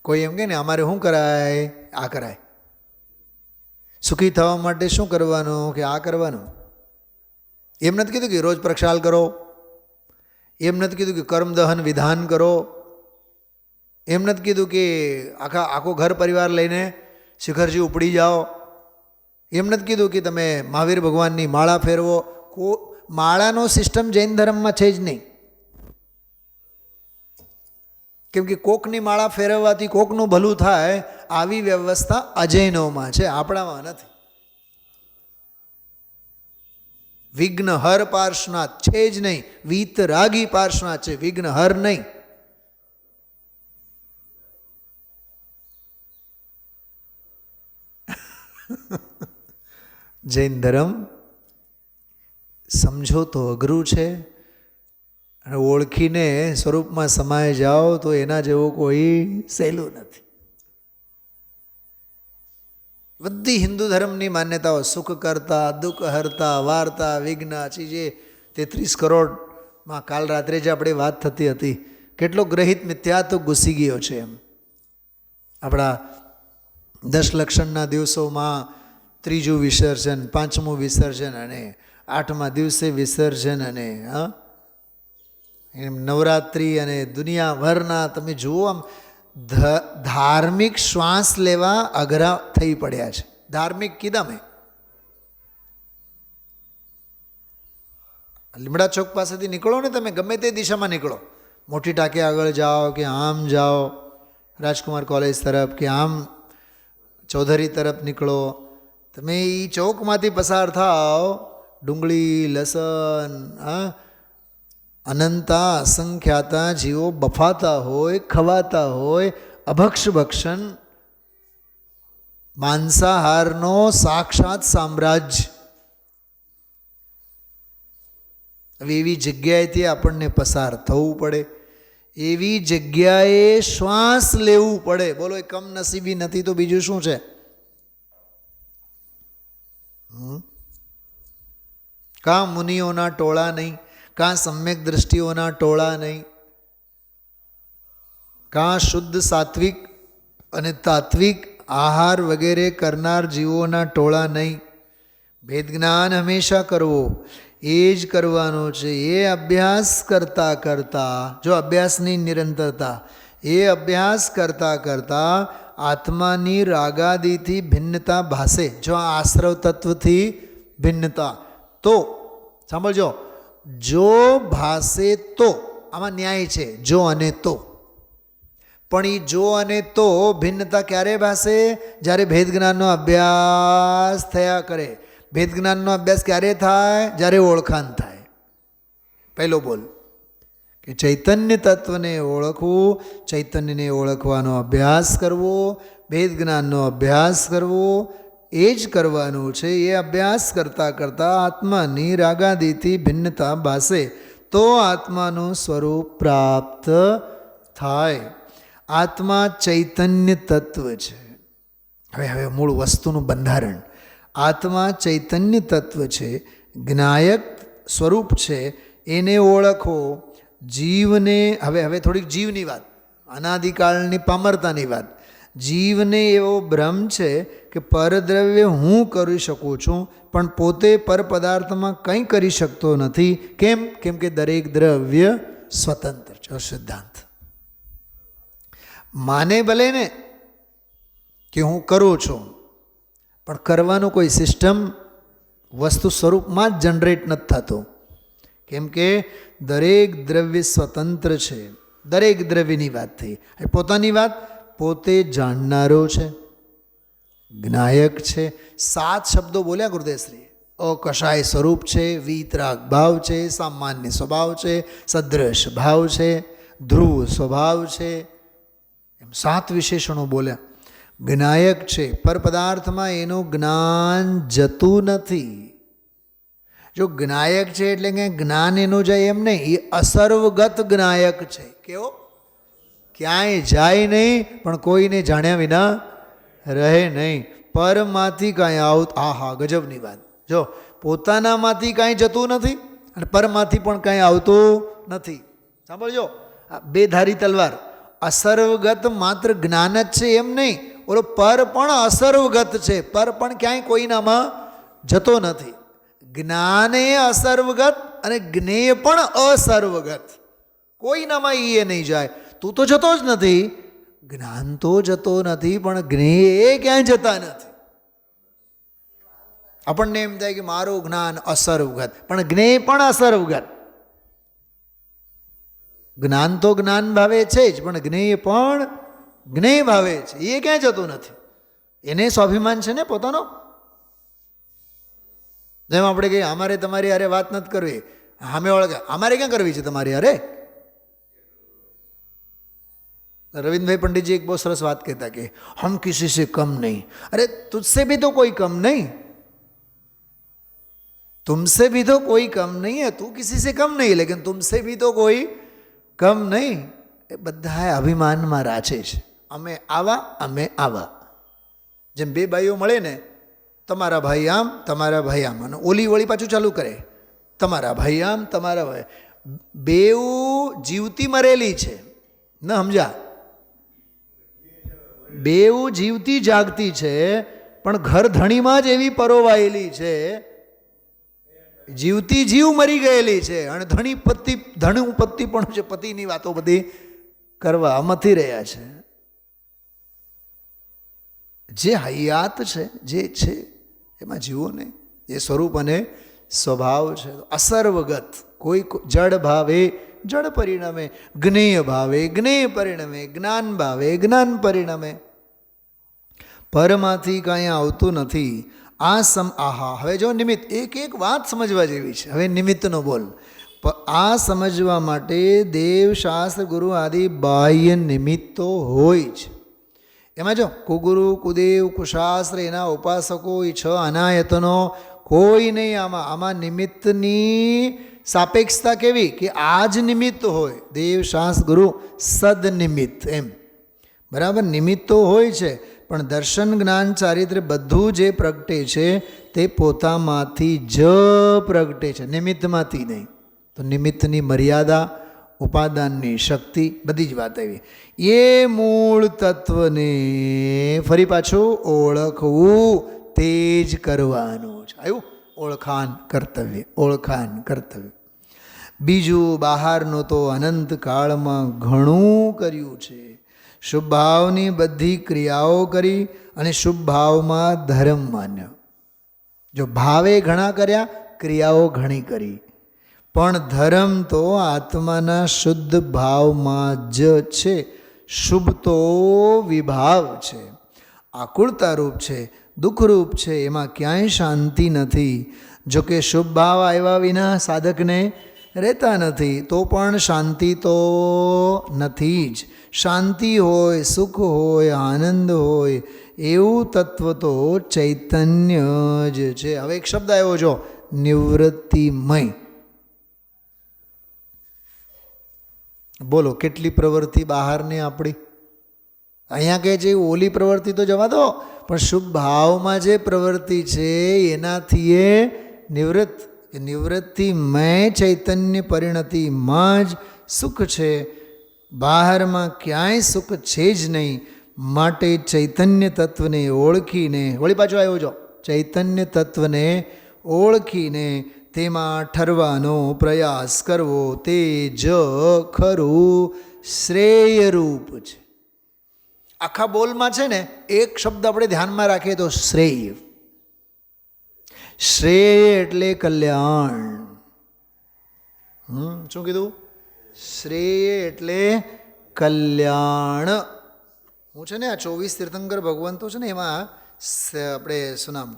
કોઈ એમ કે ને અમારે શું કરાય? આ કરાય. સુખી થવા માટે શું કરવાનું? કે આ કરવાનું. એમ નથી કીધું કે રોજ પ્રક્ષાલ કરો, એમ નથી કીધું કે કર્મદહન વિધાન કરો, એમ નથી કીધું કે આખો ઘર પરિવાર લઈને શિખરજી ઉપડી જાઓ, એમ નથી કીધું કે તમે મહાવીર ભગવાનની માળા ફેરવો. માળાનો સિસ્ટમ જૈન ધર્મમાં છે જ નહીં. કેમ કે કોકની માળા ફેરવવાથી કોકનું ભલું થાય આવી વ્યવસ્થા અજૈનોમાં છે, આપણામાં નથી. વિઘ્ન હર પાર્શ્વનાથ છે જ નહીં. વીતરાગી પાર્શ્વનાથ છે, વિઘ્ન હર નહીં. જૈન ધર્મ સમજો તો અઘરું છે અને ઓળખીને સ્વરૂપમાં સમાય જાઓ તો એના જેવું કોઈ સહેલું નથી. બધી હિન્દુ ધર્મની માન્યતાઓ સુખ કરતા, દુઃખ હરતા, વાર્તા, વિઘ્ન, ચીજે 33 કરોડમાં કાલ રાત્રે જે આપણે વાત થતી હતી, કેટલો ગ્રહિત મિથ્યા તો ઘૂસી ગયો છે. એમ આપણા 10 લક્ષણના દિવસોમાં 3જું વિસર્જન, 5મું વિસર્જન અને 8મા દિવસે વિસર્જન અને એમ નવરાત્રિ અને દુનિયાભરના તમે જુઓ આમ ધાર્મિક શ્વાસ લેવા અઘરા થઈ પડ્યા છે. ધાર્મિક કીધા મેં લીમડા ચોક પાસેથી નીકળો ને તમે, ગમે તે દિશામાં નીકળો, મોટી ટાંકી આગળ જાઓ કે આમ જાઓ રાજકુમાર કોલેજ તરફ કે આમ ચૌધરી તરફ નીકળો, તમે એ ચોકમાંથી પસાર થાઓ, ડુંગળી, લસણ, અનંતા અસંખ્યાતા જીવો બફાતા હોય, ખવાતા હોય, અભક્ષ ભક્ષણ માંસાહારનો સાક્ષાત સામ્રાજ્ય. હવે એવી જગ્યાએથી આપણને પસાર થવું પડે, એવી જગ્યાએ શ્વાસ લેવું પડે. બોલો એ કમનસીબી નથી તો બીજું શું છે? કાં મુનિઓના ટોળા નહીં, કાં સમ્યક દ્રષ્ટિઓના ટોળા નહીં, કાં શુદ્ધ સાત્વિક અને તાત્વિક આહાર વગેરે કરનાર જીવોના ટોળા નહીં. ભેદ જ્ઞાન હંમેશા કરવો, એ જ કરવાનો છે. એ અભ્યાસ કરતાં કરતાં, જો અભ્યાસની નિરંતરતા, એ અભ્યાસ કરતાં કરતાં આત્માની રાગાદિથી ભિન્નતા ભાસે. જો આ આશ્રવ તત્વથી ભિન્નતા, તો સાંભળજો, જો ભાસે તો આમાં ન્યાય છે, જો અને તો. પણ એ જો અને તો ભિન્નતા ક્યારે ભાસે? જ્યારે ભેદ જ્ઞાનનો અભ્યાસ થયા કરે. ભેદ જ્ઞાનનો અભ્યાસ ક્યારે થાય? જ્યારે ઓળખાણ થાય. પહેલો બોલ કે ચૈતન્ય તત્વને ઓળખવું, ચૈતન્યને ઓળખવાનો અભ્યાસ કરવો, ભેદ જ્ઞાનનો અભ્યાસ કરવો, એ જ કરવાનું છે. એ અભ્યાસ કરતાં કરતાં આત્માની રાગાદિથી ભિન્નતા ભાસે તો આત્માનું સ્વરૂપ પ્રાપ્ત થાય. આત્મા ચૈતન્ય તત્વ છે. હવે મૂળ વસ્તુનું બંધારણ. આત્મા ચૈતન્ય તત્વ છે, જ્ઞાયક સ્વરૂપ છે, એને ઓળખો. જીવને હવે થોડીક જીવની વાત, અનાદિકાળની પામરતાની વાત. જીવને એવો ભ્રમ છે કે પરદ્રવ્ય હું કરી શકું છું, પણ પોતે પર પદાર્થમાં કંઈ કરી શકતો નથી. કેમ? કેમ કે દરેક દ્રવ્ય સ્વતંત્ર છે. સિદ્ધાંત માને ભલે ને કે હું કરું છું, પણ કરવાનું કોઈ સિસ્ટમ વસ્તુ સ્વરૂપમાં જ જનરેટ નથી થતું. કેમ કે દરેક દ્રવ્ય સ્વતંત્ર છે. દરેક દ્રવ્યની વાત થઈ. પોતાની વાત, પોતે જાણનારો છે, જ્ઞાયક છે. 7 શબ્દો બોલ્યા ગુરુદેવશ્રી. અકશાય સ્વરૂપ છે, વિતરાગ ભાવ છે, સામાન્ય સ્વભાવ છે, સદ્રશ ભાવ છે, ધ્રુવ સ્વભાવ છે, એમ 7 વિશેષણો બોલ્યા. જ્ઞાયક છે, પર પદાર્થમાં એનું જ્ઞાન જતું નથી. જો જ્ઞાયક છે એટલે કે જ્ઞાન એનું જાય એમ નહીં, એ અસર્વગત જ્ઞાયક છે. કેવો? ક્યાંય જાય નહીં પણ કોઈને જાણ્યા વિના રહે નહીં. પરમાંથી કાંઈ હા ગજબની વાત. જો પોતાનામાંથી કાંઈ જતું નથી અને પરમાંથી પણ કાંઈ આવતું નથી. સાંભળજો, આ 2 ધારી તલવાર. અસર્વગત માત્ર જ્ઞાન જ છે એમ નહીં, ઓલો પર પણ અસર્વગત છે. પર પણ ક્યાંય કોઈનામાં જતો નથી. જ્ઞાન એ અસર્વગત અને જ્ઞેય પણ અસર્વગત. કોઈનામાં એ નહીં જાય. તું તો જતો જ નથી, જ્ઞાન તો જતો નથી, પણ જ્ઞેય એ ક્યાંય જતા નથી. આપણને એમ થાય કે મારું જ્ઞાન અસર્વગત, પણ જ્ઞેય પણ અસર્વગત. જ્ઞાન તો જ્ઞાન ભાવે છે જ, પણ જ્ઞેય પણ જ્ઞેય ભાવે છે. એ ક્યાંય જતું નથી. એને સ્વાભિમાન છે ને પોતાનો. જેમ આપણે કહીએ અમારે તમારી અરે વાત નથી કરવી, સામે વાળા અમારે ક્યાં કરવી છે તમારી અરે. रविंद्र पंडित जी एक बहुत सरस बात कहता कि हम किसी से कम नहीं. अरे तुझसे भी तो कोई कम नहीं, तुमसे भी तो कोई कम नहीं है. तू किसी से कम नहीं, लेकिन तुमसे भी तो कोई कम नहीं. એ બધા અભિમાનમાં રાચે છે. અમે આવા. જેમ 2 ભાઈઓ મળે ને, તમારા ભાઈ આમ, તમારા ભાઈ આમ, અને ઓલી વળી પાછું ચાલુ કરે, તમારા ભાઈ આમ, તમારા ભાઈ. 2 જીવતી મરેલી છે, ન સમજા. 2 જીવતી જાગતી છે, પણ ઘર ધણીમાં જ એવી પરોવાયેલી છે. જીવતી જીવ મરી ગયેલી છે અને ધણી પતિ પણ છે, પતિની વાતો બધી કરવા મથી રહ્યા છે. જે હયાત છે, જે છે એમાં જીવો ને એ સ્વરૂપ અને સ્વભાવ છે. અસર્વગત. કોઈ જડ ભાવે જડ પરિણમે, જ્ઞેય ભાવે જ્ઞેય પરિણમે, જ્ઞાન ભાવે જ્ઞાન પરિણમે. પરમાંથી કાંઈ આવતું નથી. હવે જો નિમિત્ત, એક વાત સમજવા જેવી છે. હવે નિમિત્તનો બોલ. આ સમજવા માટે દેવ શાસ્ત્ર ગુરુ આદિ બાહ્ય નિમિત્તો હોય છે. એમાં જો કુગુરુ કુદેવ કુશાસ્ત્ર એના ઉપાસકો એ 6 અનાયતનો કોઈ નહીં. આમાં નિમિત્તની સાપેક્ષતા કેવી કે આ જ નિમિત્ત હોય. દેવ શાસ્ત્ર ગુરુ સદનિમિત્ત એમ બરાબર નિમિત્તો હોય છે, પણ દર્શન જ્ઞાન ચારિત્ર્ય બધું જે પ્રગટે છે તે પોતામાંથી જ પ્રગટે છે, નિમિત્તમાંથી નહીં. તો નિમિત્તની મર્યાદા, ઉપાદાનની શક્તિ, બધી જ વાત આવી. એ મૂળ તત્વને ફરી પાછું ઓળખવું તે જ કરવાનું છે. આવ્યું? ઓળખાણ કર્તવ્ય. બીજું બહારનું તો અનંત કાળમાં ઘણું કર્યું છે. શુભ ભાવની બધી ક્રિયાઓ કરી અને શુભ ભાવમાં ધર્મ માન્યો. જો ભાવે ઘણા કર્યા, ક્રિયાઓ ઘણી કરી, પણ ધર્મ તો આત્માના શુદ્ધ ભાવમાં જ છે. શુભ તો વિભાવ છે, આકુળતારૂપ છે, દુઃખરૂપ છે, એમાં ક્યાંય શાંતિ નથી. જો કે શુભ ભાવ આવ્યા વિના સાધકને રહેતા નથી, તો પણ શાંતિ તો નથી જ. શાંતિ હોય, સુખ હોય, આનંદ હોય એવું તત્વ તો ચૈતન્ય જ છે. હવે એક શબ્દ આવ્યો જો, નિવૃત્તિમય. બોલો કેટલી પ્રવૃત્તિ બહારની આપણી. અહીંયા કહે છે ઓલી પ્રવૃત્તિ તો જવા દો, પણ શુભ ભાવમાં જે પ્રવૃત્તિ છે એનાથી એ નિવૃત્ત. નિવૃત્તિમય ચૈતન્ય પરિણતિમાં જ સુખ છે, બહારમાં ક્યાંય સુખ છે જ નહીં. માટે ચૈતન્ય તત્વને ઓળખીને, વળી પાછો આવ્યો છો, ચૈતન્ય તત્વને ઓળખીને તેમાં ઠરવાનો પ્રયાસ કરવો તે જ ખરું શ્રેયરૂપ છે. આખા બોલમાં છે ને એક શબ્દ આપણે ધ્યાનમાં રાખીએ તો શ્રેય. શ્રેય એટલે કલ્યાણ. શું કીધું? શ્રેય એટલે કલ્યાણ. હું છે ને આ 24 તીર્થંકર ભગવંતો છે ને એમાં આપણે શું નામ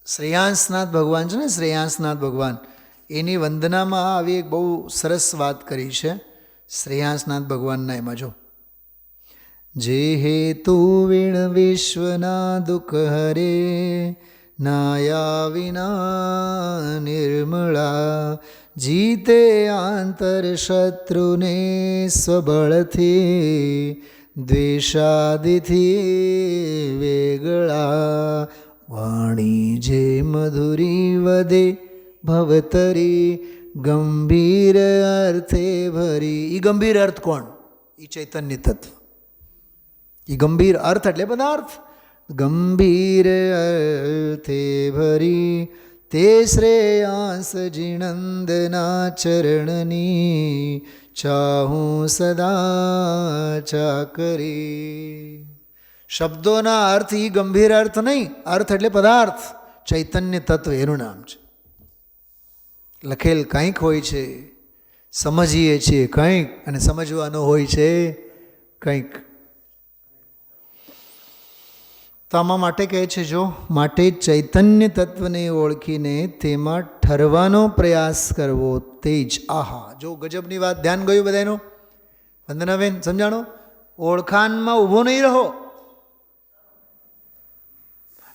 શ્રેયાંસનાથ ભગવાન છે ને, શ્રેયાંસનાથ ભગવાન એની વંદનામાં આવી એક બહુ સરસ વાત કરી છે શ્રેયાંસનાથ ભગવાનના. એમાં જો જે હેતુ વીણ વિશ્વના દુઃખ હરે નાયા વિના નિર્મળા જીતે આંતર શત્રુને સ્વબળથી દ્વેષાદિથી વેગળા વાણી જે મધુરી વધે ભવતરી ગંભીર અર્થે ભરી. એ ગંભીર અર્થ કોણ? એ ચૈતન્ય તત્વ. એ ગંભીર અર્થ એટલે બધા અર્થ. ગંભીર અર્થે ભરી તે શ્રેયાંસ જીણંદના ચરણની ચાહું સદા ચાકરી. શબ્દોના અર્થ એ ગંભીર અર્થ નહીં, અર્થ એટલે પદાર્થ. ચૈતન્ય તત્વ એનું નામ છે. લખેલ કંઈક હોય છે, સમજીએ છીએ કંઈક, અને સમજવાનું હોય છે કંઈક. તો આમાં માટે કહે છે જો, માટે ચૈતન્ય તત્વને ઓળખીને તેમાં ઠરવાનો પ્રયાસ કરવો તે જ. આહા, જો ગજબની વાત. ધ્યાન ગયું બધાનું? વંદનાબેન સમજાણો? ઓળખાણમાં ઊભો નહીં રહો.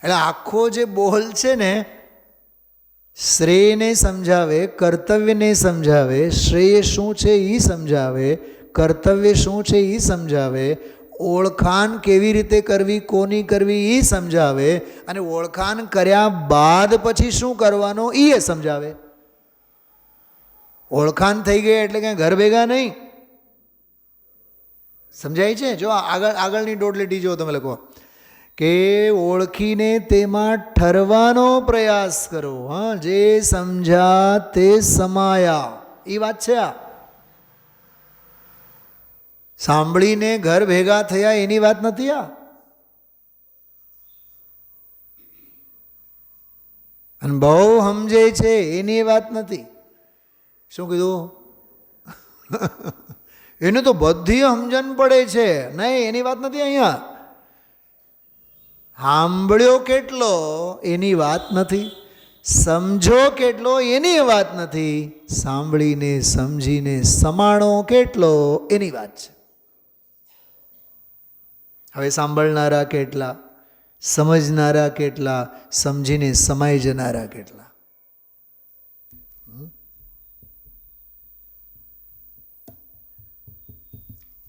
એટલે આખો જે બોલ છે ને, શ્રેયને સમજાવે, કર્તવ્યને સમજાવે. શ્રેય શું છે એ સમજાવે, કર્તવ્ય શું છે એ સમજાવે, ઓળખાણ કેવી રીતે કરવી, કોની કરવી એ સમજાવે, અને ઓળખાણ કર્યા બાદ પછી શું કરવાનું એ સમજાવે. ઓળખાણ થઈ ગઈ એટલે ક્યાં ઘર ભેગા નહીં. સમજાય છે? જો આગળની દોઢ લીટી જો તમે લખો કે ઓળખીને તેમાં ઠરવાનો પ્રયાસ કરો. હા, જે સમજ્યા તે સમાયા, એ વાત છે. આ સાંભળીને ઘર ભેગા થયા એની વાત નથી. આ અને બહુ સમજે છે એની વાત નથી. શું કીધું? એને તો બધી સમજણ પડે છે, નહીં, એની વાત નથી. અહીંયા સાંભળ્યો કેટલો એની વાત નથી, સમજો કેટલો એની વાત નથી, સાંભળીને સમજીને સમાણો કેટલો એની વાત છે. હવે સાંભળનારા કેટલા, સમજનારા કેટલા, સમજીને સમાઈ જનારા કેટલા?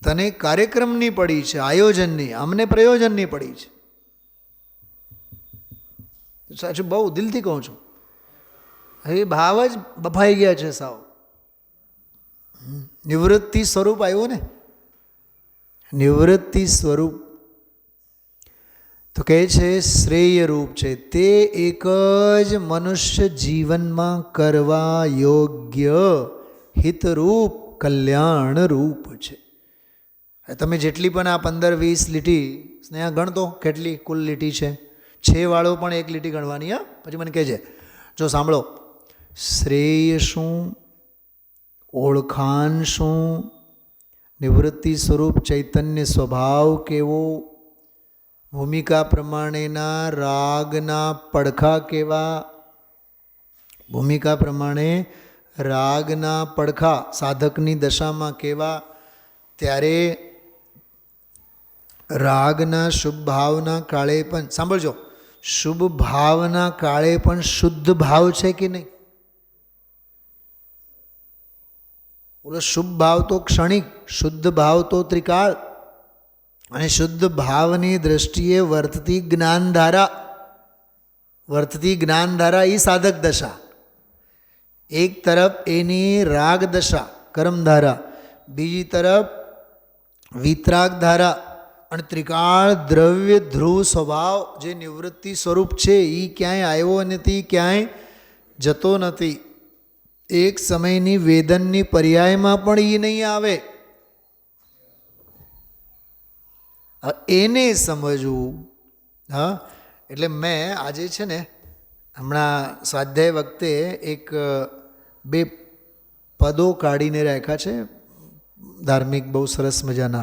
તને કાર્યક્રમની પડી છે, આયોજનની. અમને પ્રયોજનની પડી છે. સાચું બહુ દિલથી કહું છું. હવે ભાવ જ બફાઈ ગયા છે સાવ. નિવૃત્તિ સ્વરૂપ આવ્યું ને, નિવૃત્તિ સ્વરૂપ. તો કહે છે શ્રેય રૂપ છે તે એક જ મનુષ્ય જીવનમાં કરવા યોગ્ય હિતરૂપ કલ્યાણ રૂપ છે. તમે જેટલી પણ આ 15-20 લીટી સ્નેહા ગણતો કેટલી કુલ લીટી છે. 6 વાળો પણ એક લીટી ગણવાની. હા, પછી મને કહેજે. જો સાંભળો, શ્રેય શું, ઓળખાણ શું, નિવૃત્તિ સ્વરૂપ ચૈતન્ય સ્વભાવ કેવો, ભૂમિકા પ્રમાણેના રાગના પડખા કેવા, ભૂમિકા પ્રમાણે રાગના પડખા સાધકની દશામાં કેવા, ત્યારે રાગના શુભ ભાવના કાળે પણ, સાંભળજો, શુભ ભાવના કાળે પણ શુદ્ધ ભાવ છે કે નહીં? બોલો, શુભ ભાવ તો ક્ષણિક, શુદ્ધ ભાવ તો ત્રિકાળ. અને શુદ્ધ ભાવની દ્રષ્ટિએ વર્તતી જ્ઞાનધારા, વર્તતી જ્ઞાનધારા એ સાધક દશા. એક તરફ એની રાગ દશા કર્મધારા, બીજી તરફ વિતરાગ ધારા, અને ત્રિકાળ દ્રવ્ય ધ્રુવ સ્વભાવ જે નિવૃત્તિ સ્વરૂપ છે એ ક્યાંય આવ્યો નથી, ક્યાંય જતો નથી. એક સમયની વેદનની પર્યાયમાં પણ એ નહીં આવે. એને સમજવું. હા, એટલે મેં આજે છે ને હમણાં સ્વાધ્યાય વખતે 2 પદો કાઢીને રાખ્યા છે. धार्मिक बहु सरस मजाना।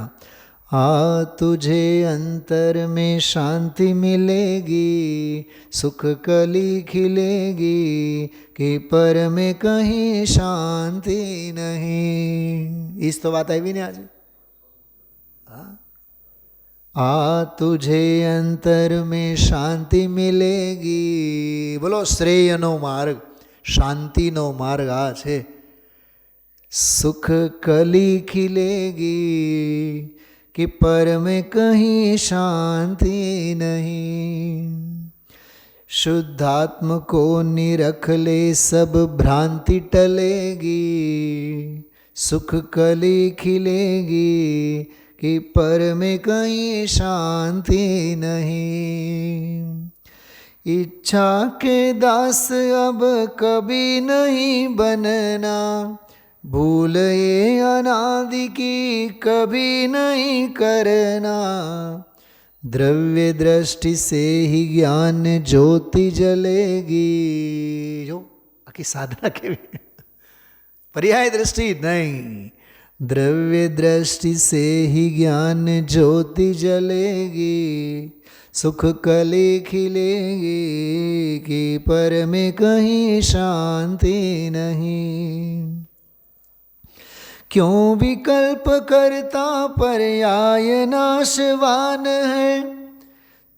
आ तुझे अंतर में शांति मिलेगी, सुख कली खिलेगी, कि पर में कहीं शांति नहीं। इस तो बात आई नहीं आज। आ तुझे अंतर में शांति मिलेगी। बोलो श्रेयनो मार्ग, शांतिनो मार्ग आ छे। सुख कली खिलेगी, कि पर में कहीं शांति नहीं। शुद्धात्म को निरख ले सब भ्रांति टलेगी, सुख कली खिलेगी, कि पर में कहीं शांति नहीं। इच्छा के दास अब कभी नहीं बनना, भूल ये अनादि की कभी नहीं करना। द्रव्य दृष्टि से ही ज्ञान ज्योति जलेगी। जो आखी साधना के पर्याय दृष्टि नहीं, द्रव्य दृष्टि से ही ज्ञान ज्योति जलेगी, सुख कली खिलेगी, कि पर में कहीं शांति नहीं। क्यों विकल्प करता पर्याय नाशवान है,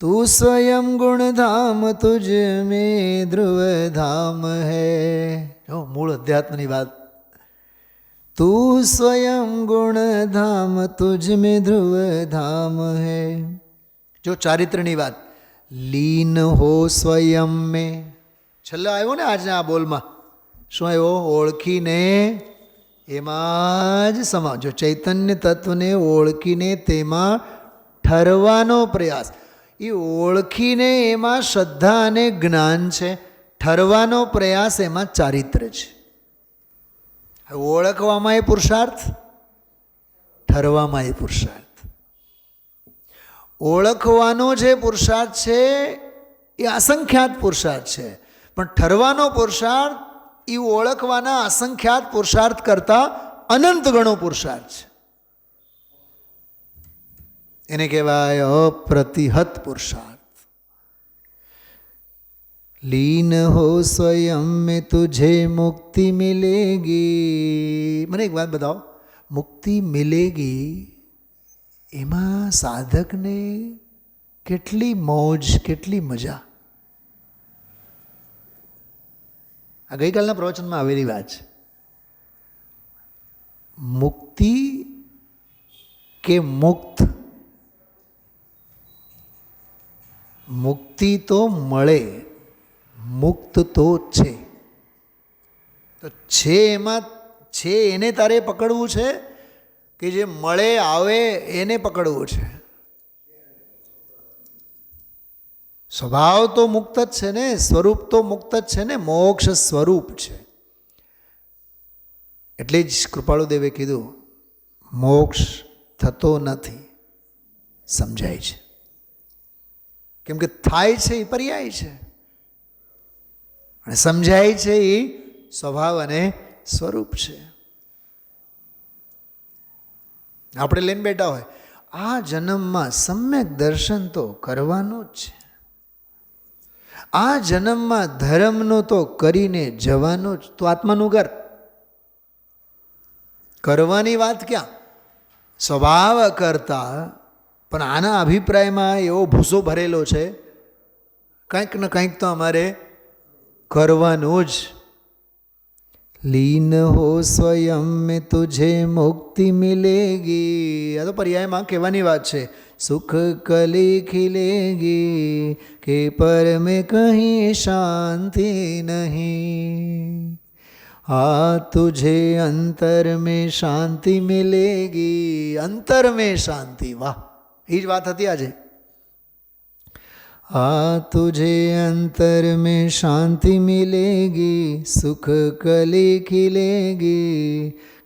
तू स्वयं गुण धाम तुझ में ध्रुव धाम है। जो मूल अध्यात्म की बात, तू स्वयं गुण धाम तुझ में ध्रुव धाम है। जो चारित्रनी बात, लीन हो स्वयं में। छेल्ले आव्यो ने आज आ बोल में शुं आव्यो? ओळखीने एमां ज समा। जो चैतन्य तत्व ने ओळखीने तेमां ठरवानो प्रयास। ए ओळखीने एमां श्रद्धा अने ज्ञान छे, ठरवानो प्रयास एमां चारित्र छे। ओळखवामां ए पुरुषार्थ, ठरवामां ए पुरुषार्थ। ओळखवानो जे पुरुषार्थ छे ए असंख्यात पुरुषार्थ छे, पण ठरवानो पुरुषार्थ એ ઓળખવાના અસંખ્યાત પુરુષાર્થ કરતા અનંત ગણો પુરુષાર્થ છે। એને કહેવાય અપ્રતિહત પુરુષાર્થ। लीन हो स्वयं में तुझे मुक्ति मिलेगी। મને એક વાત बताओ, मुक्ति मिलेगी એમાં સાધકને કેટલી મોજ, કેટલી મજા। આ ગઈકાલના પ્રવચનમાં આવેલી વાત છે। મુક્તિ કે મુક્ત? મુક્તિ તો મળે, મુક્ત તો છે। તો છે એમાં છે એને તારે પકડવું છે કે જે મળે આવે એને પકડવું છે? સ્વભાવ તો મુક્ત જ છે ને, સ્વરૂપ તો મુક્ત જ છે ને, મોક્ષ સ્વરૂપ છે। એટલે જ કૃપાળુદેવે કીધું મોક્ષ થતો નથી, સમજાય છે। કેમ કે થાય છે એ પર્યાય છે અને સમજાય છે એ સ્વભાવ અને સ્વરૂપ છે। આપણે લઈને બેઠા હોય, આ જન્મમાં સમ્યક દર્શન તો કરવાનું જ છે, આ જન્મમાં ધર્મનું તો કરીને જવાનું જ। તો આત્માનું ઘર કરવાની વાત ક્યાં, સ્વભાવ કરતા પણ આના અભિપ્રાયમાં એવો ભૂસો ભરેલો છે, કંઈક ને કંઈક તો અમારે કરવાનું જ। लीन हो स्वयं में तुझे मुक्ति मिलेगी। આ તો પર્યાયમાં કહેવાની વાત છે। सुख कली खिलेगी, કે पर में कहीं शांति नहीं। आ तुझे अंतर में शांति मिलेगी। अंतर में शांति, वाह, એ જ વાત હતી આજે। आ तुझे अंतर में शांति मिलेगी, सुख कली खिलेगी,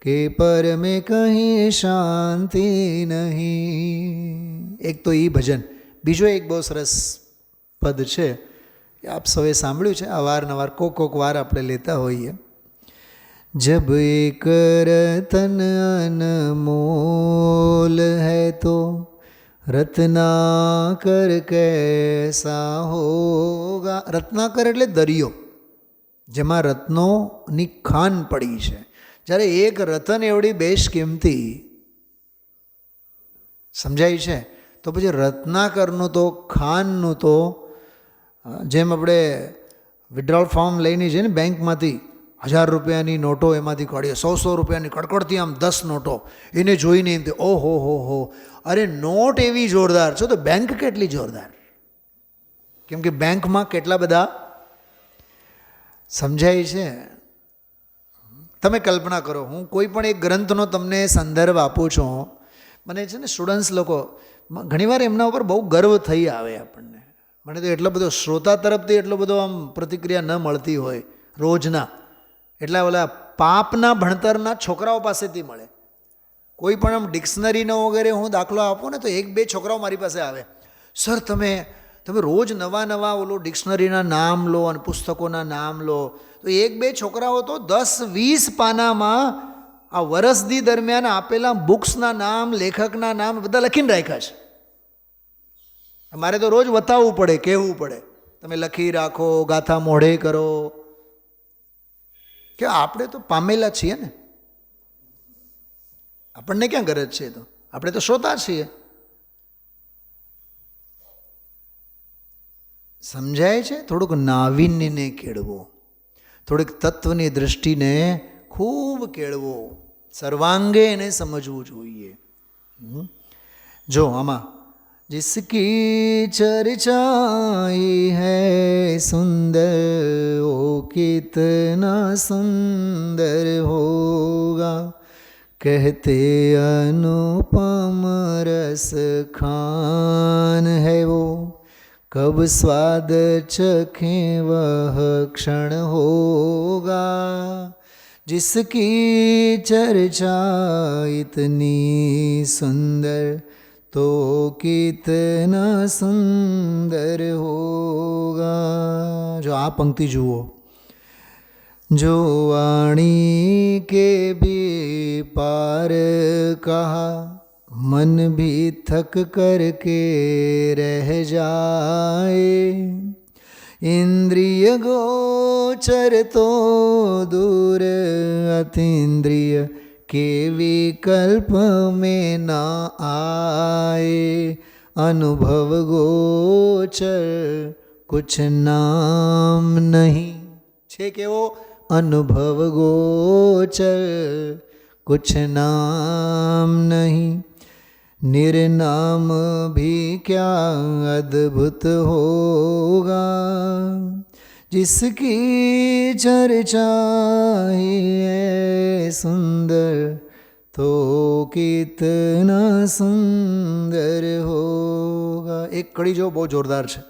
કે પર में कहीं शांति नहीं। એક તો એ ભજન, બીજો એક બહુ સરસ પદ છે, આપ સૌએ સાંભળ્યું છે, અવારનવાર કોક વાર આપણે લેતા હોઈએ। जब एक रतन अनमोल है तो रत्नाकर कैसा होगा. रत्नाकर એટલે દરિયો, જેમાં રત્નોની ખાન પડી છે. જ્યારે એક રતન એવડી બેશકિંમતી સમજાય છે, તો પછી રત્નાકરનું તો ખાનનું તો જેમ આપણે વિડ્રોલ ફોર્મ લઈને જઈએ ને બેંકમાંથી 1000 રૂપિયાની નોટો એમાંથી કાઢીએ, 100 રૂપિયાની કડકડતી આમ 10 નોટો, એને જોઈને એમ ઓહો હો, અરે નોટ એવી જોરદાર છે તો બેંક કેટલી જોરદાર. કેમ કે બેંકમાં કેટલા બધા સમજાય છે. તમે કલ્પના કરો, હું કોઈ પણ એક ગ્રંથનો તમને સંદર્ભ આપું છું. મને છે ને સ્ટુડન્ટ્સ લોકો ઘણીવાર એમના ઉપર બહુ ગર્વ થઈ આવે આપણને. મને તો એટલો બધો શ્રોતા તરફથી એટલો બધો આમ પ્રતિક્રિયા ન મળતી હોય રોજના. એટલા ઓલા પાપના ભણતરના છોકરાઓ પાસેથી મળે. કોઈ પણ આમ ડિક્શનરીનો વગેરે હું દાખલો આપું ને તો 1-2 છોકરાઓ મારી પાસે આવે, સર તમે રોજ નવા ઓલો ડિક્શનરીના નામ લો અને પુસ્તકોના નામ લો. તો 1-2 છોકરાઓ તો 10-20 પાનામાં આ વરસદી દરમિયાન આપેલા બુક્સના નામ, લેખકના નામ બધા લખીને રાખ્યા છે. મારે તો રોજ બતાવવું પડે, કહેવું પડે, તમે લખી રાખો, ગાથા મોઢે કરો. કે આપણે તો પામેલા છીએ ને, આપણને ક્યાં ગરજ છે? તો આપણે તો શ્રોતા છીએ. સમજાય છે? થોડુંક નાવીન્યને કેળવો, થોડીક તત્વની દૃષ્ટિને ખૂબ કેળવો, સર્વાંગે એને સમજવું જોઈએ. જો આમાં जिसकी चर्चाई है सुंदर ओ कितना सुंदर होगा कहते अनुपम रस खान है वो कब स्वाद चखे वह क्षण होगा जिसकी चर्चा इतनी सुंदर तो कितना सुंदर होगा. જો આ પંક્તિ જુઓ, જો વાણી કે भी पार कहा मन भी थक कर के रह जाए इंद्रिय गोचर तो दूर अतीन्द्रिय के विकल्प में ना आए अनुभव गोचर कुछ नाम नहीं. છે કેવો? अनुभव गोचर कुछ नाम नहीं निर्नाम भी क्या अद्भुत होगा जिसकी चर्चा ही है सुंदर तो कितना सुंदर होगा. એક કડી જો બહુ જોરદાર છે.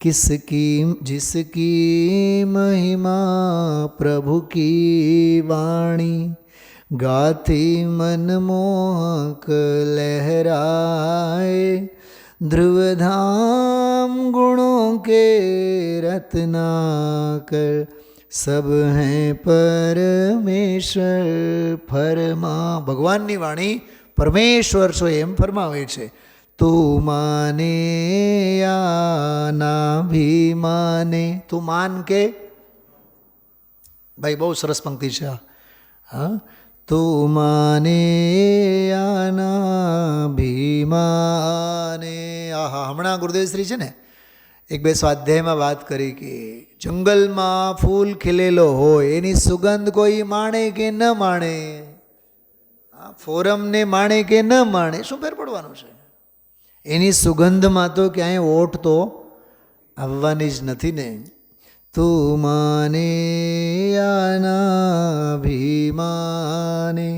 किसकी जिसकी महिमा प्रभु की वाणी गाती मनमोहक लहराए ध्रुवधाम गुणों के रत्नाकर सब हैं પરમેશ્વર ફરમા. ભગવાનની વાણી પરમેશ્વર છો એમ ફરમાવે છે. તું માને યા ના ભી માને. તું માન કે ભાઈ બહુ સરસ પંક્તિ છે આ. હા, તું માને યા ના ભી માને. આહા, હમણાં ગુરુદેવશ્રી છે ને 1-2 સ્વાધ્યાયમાં વાત કરી કે જંગલમાં ફૂલ ખીલેલો હોય એની સુગંધ કોઈ માણે કે ન માણે, ફોરમને માણે કે ન માણે, શું ફેર પડવાનું છે? એની સુગંધમાં તો ક્યાંય ઓઠ તો આવવાની જ નથી ને. તું માને યાના ભીમાને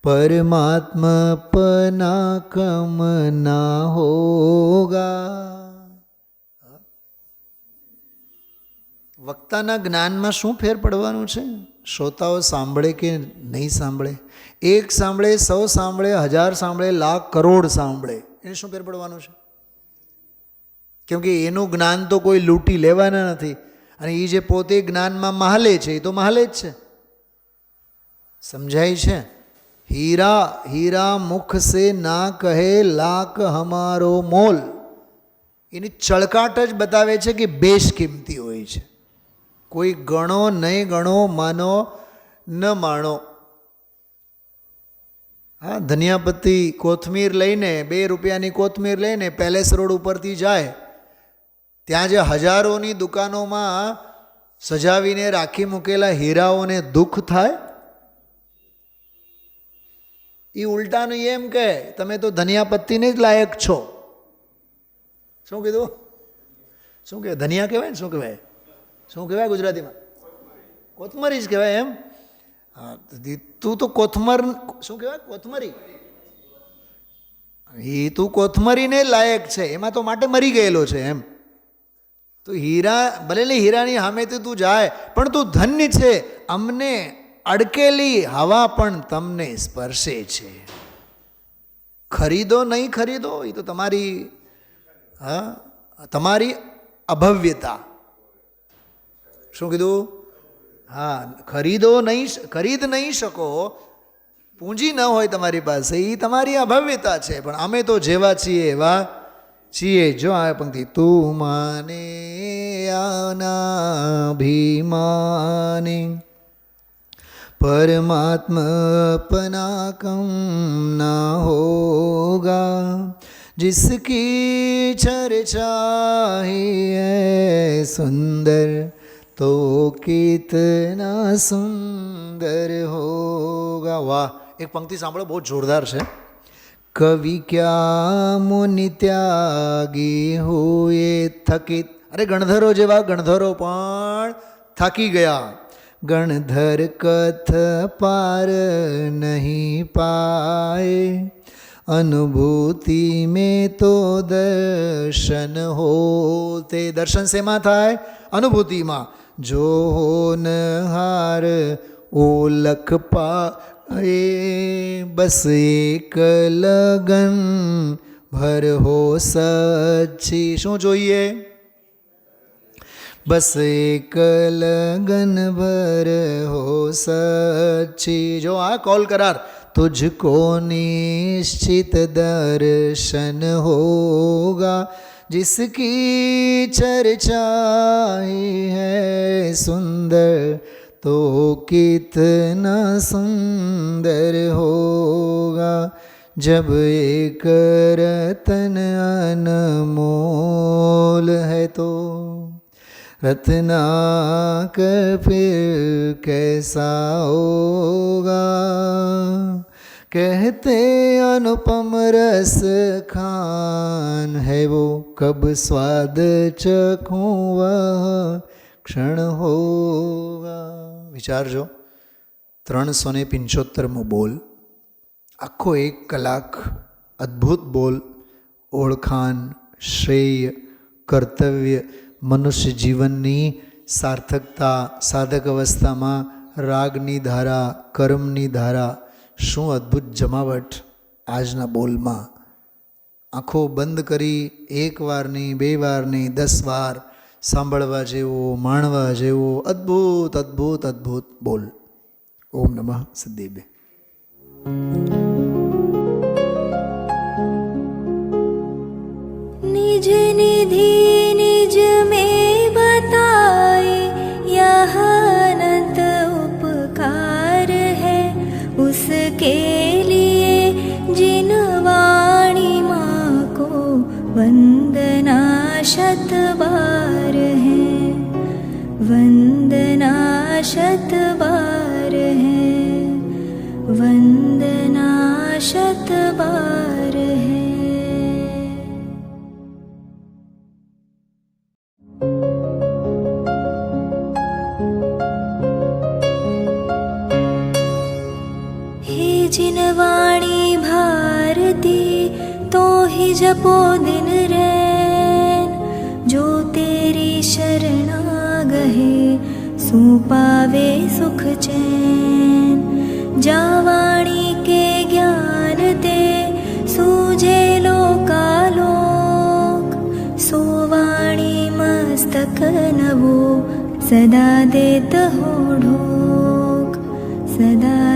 પરમાત્મા પના કમ ના હોગા. વક્તાના જ્ઞાનમાં શું ફેર પડવાનું છે? શ્રોતાઓ સાંભળે કે નહીં સાંભળે, 1 સાંભળે, 100 સાંભળે, 1000 સાંભળે, લાખ કરોડ સાંભળે, એને શું ફેર પડવાનું છે? કેમ કે એનું જ્ઞાન તો કોઈ લૂંટી લેવાના નથી. અને એ જે પોતે જ્ઞાનમાં મહાલે છે એ તો મહાલે જ છે. સમજાય છે? હીરા હીરા મુખ સે ના કહે લાખ હમારો મોલ. એની ચળકાટ જ બતાવે છે કે બેશ કિંમતી હોય છે. કોઈ ગણો નહીં ગણો, માનો ન માણો. હા, ધનિયાપત્તી કોથમીર લઈને, 2 રૂપિયાની કોથમીર લઈને પેલેસ રોડ ઉપરથી જાય, ત્યાં જે હજારોની દુકાનોમાં સજાવીને રાખી મૂકેલા હીરાઓને દુઃખ થાય? એ ઉલટાનું એમ કહે તમે તો ધનિયાપત્તીને જ લાયક છો. શું કીધું? શું કહેવાય? ધનિયા કહેવાય ને? શું કહેવાય? શું કહેવાય ગુજરાતીમાં? કોથમરી જ કહેવાય એમ. હા, તું તો કોથમર, શું કહેવાય? કોથમરી. એ તું કોથમરીને લાયક છે, એમાં તો માટે મરી ગયેલો છે એમ. તો હીરા ભલે હીરાની સામેથી તું જાય, પણ તું ધન્ય છે. અમને અડકેલી હવા પણ તમને સ્પર્શે છે. ખરીદો નહીં ખરીદો એ તો તમારી, હા, તમારી અભવ્યતા. શું કીધું? હા, ખરીદો નહીં, ખરીદ નહીં શકો, પૂંજી ન હોય તમારી પાસે, એ તમારી અભવ્યતા છે. પણ અમે તો જેવા છીએ એવા છીએ. જો આ પંક્તિ, તું માને આનાભિમાને परमात्मपना कम ना होगा, जिसकी चर्चा ही है सुंदर तो कितना सुंदर होगा. वाह, एक पंक्ति સાંભળો, બહુ જોરદાર છે. कवि क्या मुनि त्यागी हुए थकित. अरे गणधरो जेवा गणधरो पण થાકી ગયા. गणधर कथ पार नहीं पाए, अनुभूति में तो दर्शन होते. दर्शन શેમાં થાય? અનુભૂતિમાં. જો હોનહાર ઓલખ પાએ, બસ એક લગન ભર હો સચ્ચી. શું જોઈએ? બસ એક લગન ભર હો સચ્ચી. જો આ કૌલ કરાર, तुझको निश्चित दर्शन होगा, जिसकी चर्चा ही है सुंदर तो कितना सुंदर होगा. जब एक रतन अनमोल है तो रत्ना फिर कैसा होगा. कहते अनुपम रस खान है वो, कब स्वाद चखूं वह क्षण होगा. વિચારજો, 375મો બોલ, આખો 1 કલાક અદ્ભુત બોલ. ઓળખાણ, શ્રેય, કર્તવ્ય, મનુષ્ય જીવનની સાર્થકતા, સાધક અવસ્થામાં રાગની ધારા, કર્મની ધારા. શું અદ્ભુત જમાવટ આજના બોલમાં. આંખો બંધ કરી 1 વાર નહીં, 2 વાર નહીં, 10 વાર સાંભળવા જેવો, માણવા જેવો અદ્ભુત અદ્ભુત અદ્ભુત બોલ. ઓમ નમઃ સિદ્ધેભ્ય. निज निधि निज में बताए, यह अनंत उपकार है उसके लिए जिन वाणी माँ को वंदना शत बार है, वंदना शत बार है, वंदना शत बार है. जिन वाणी भारती तो ही जपो दिन रैन, जो तेरी शरणा गहे सो पावे सुख चैन. जा वाणी के ज्ञान ते सूझे लोकालोक, सो वाणी मस्तक नवो सदा देत हो ढोक, सदा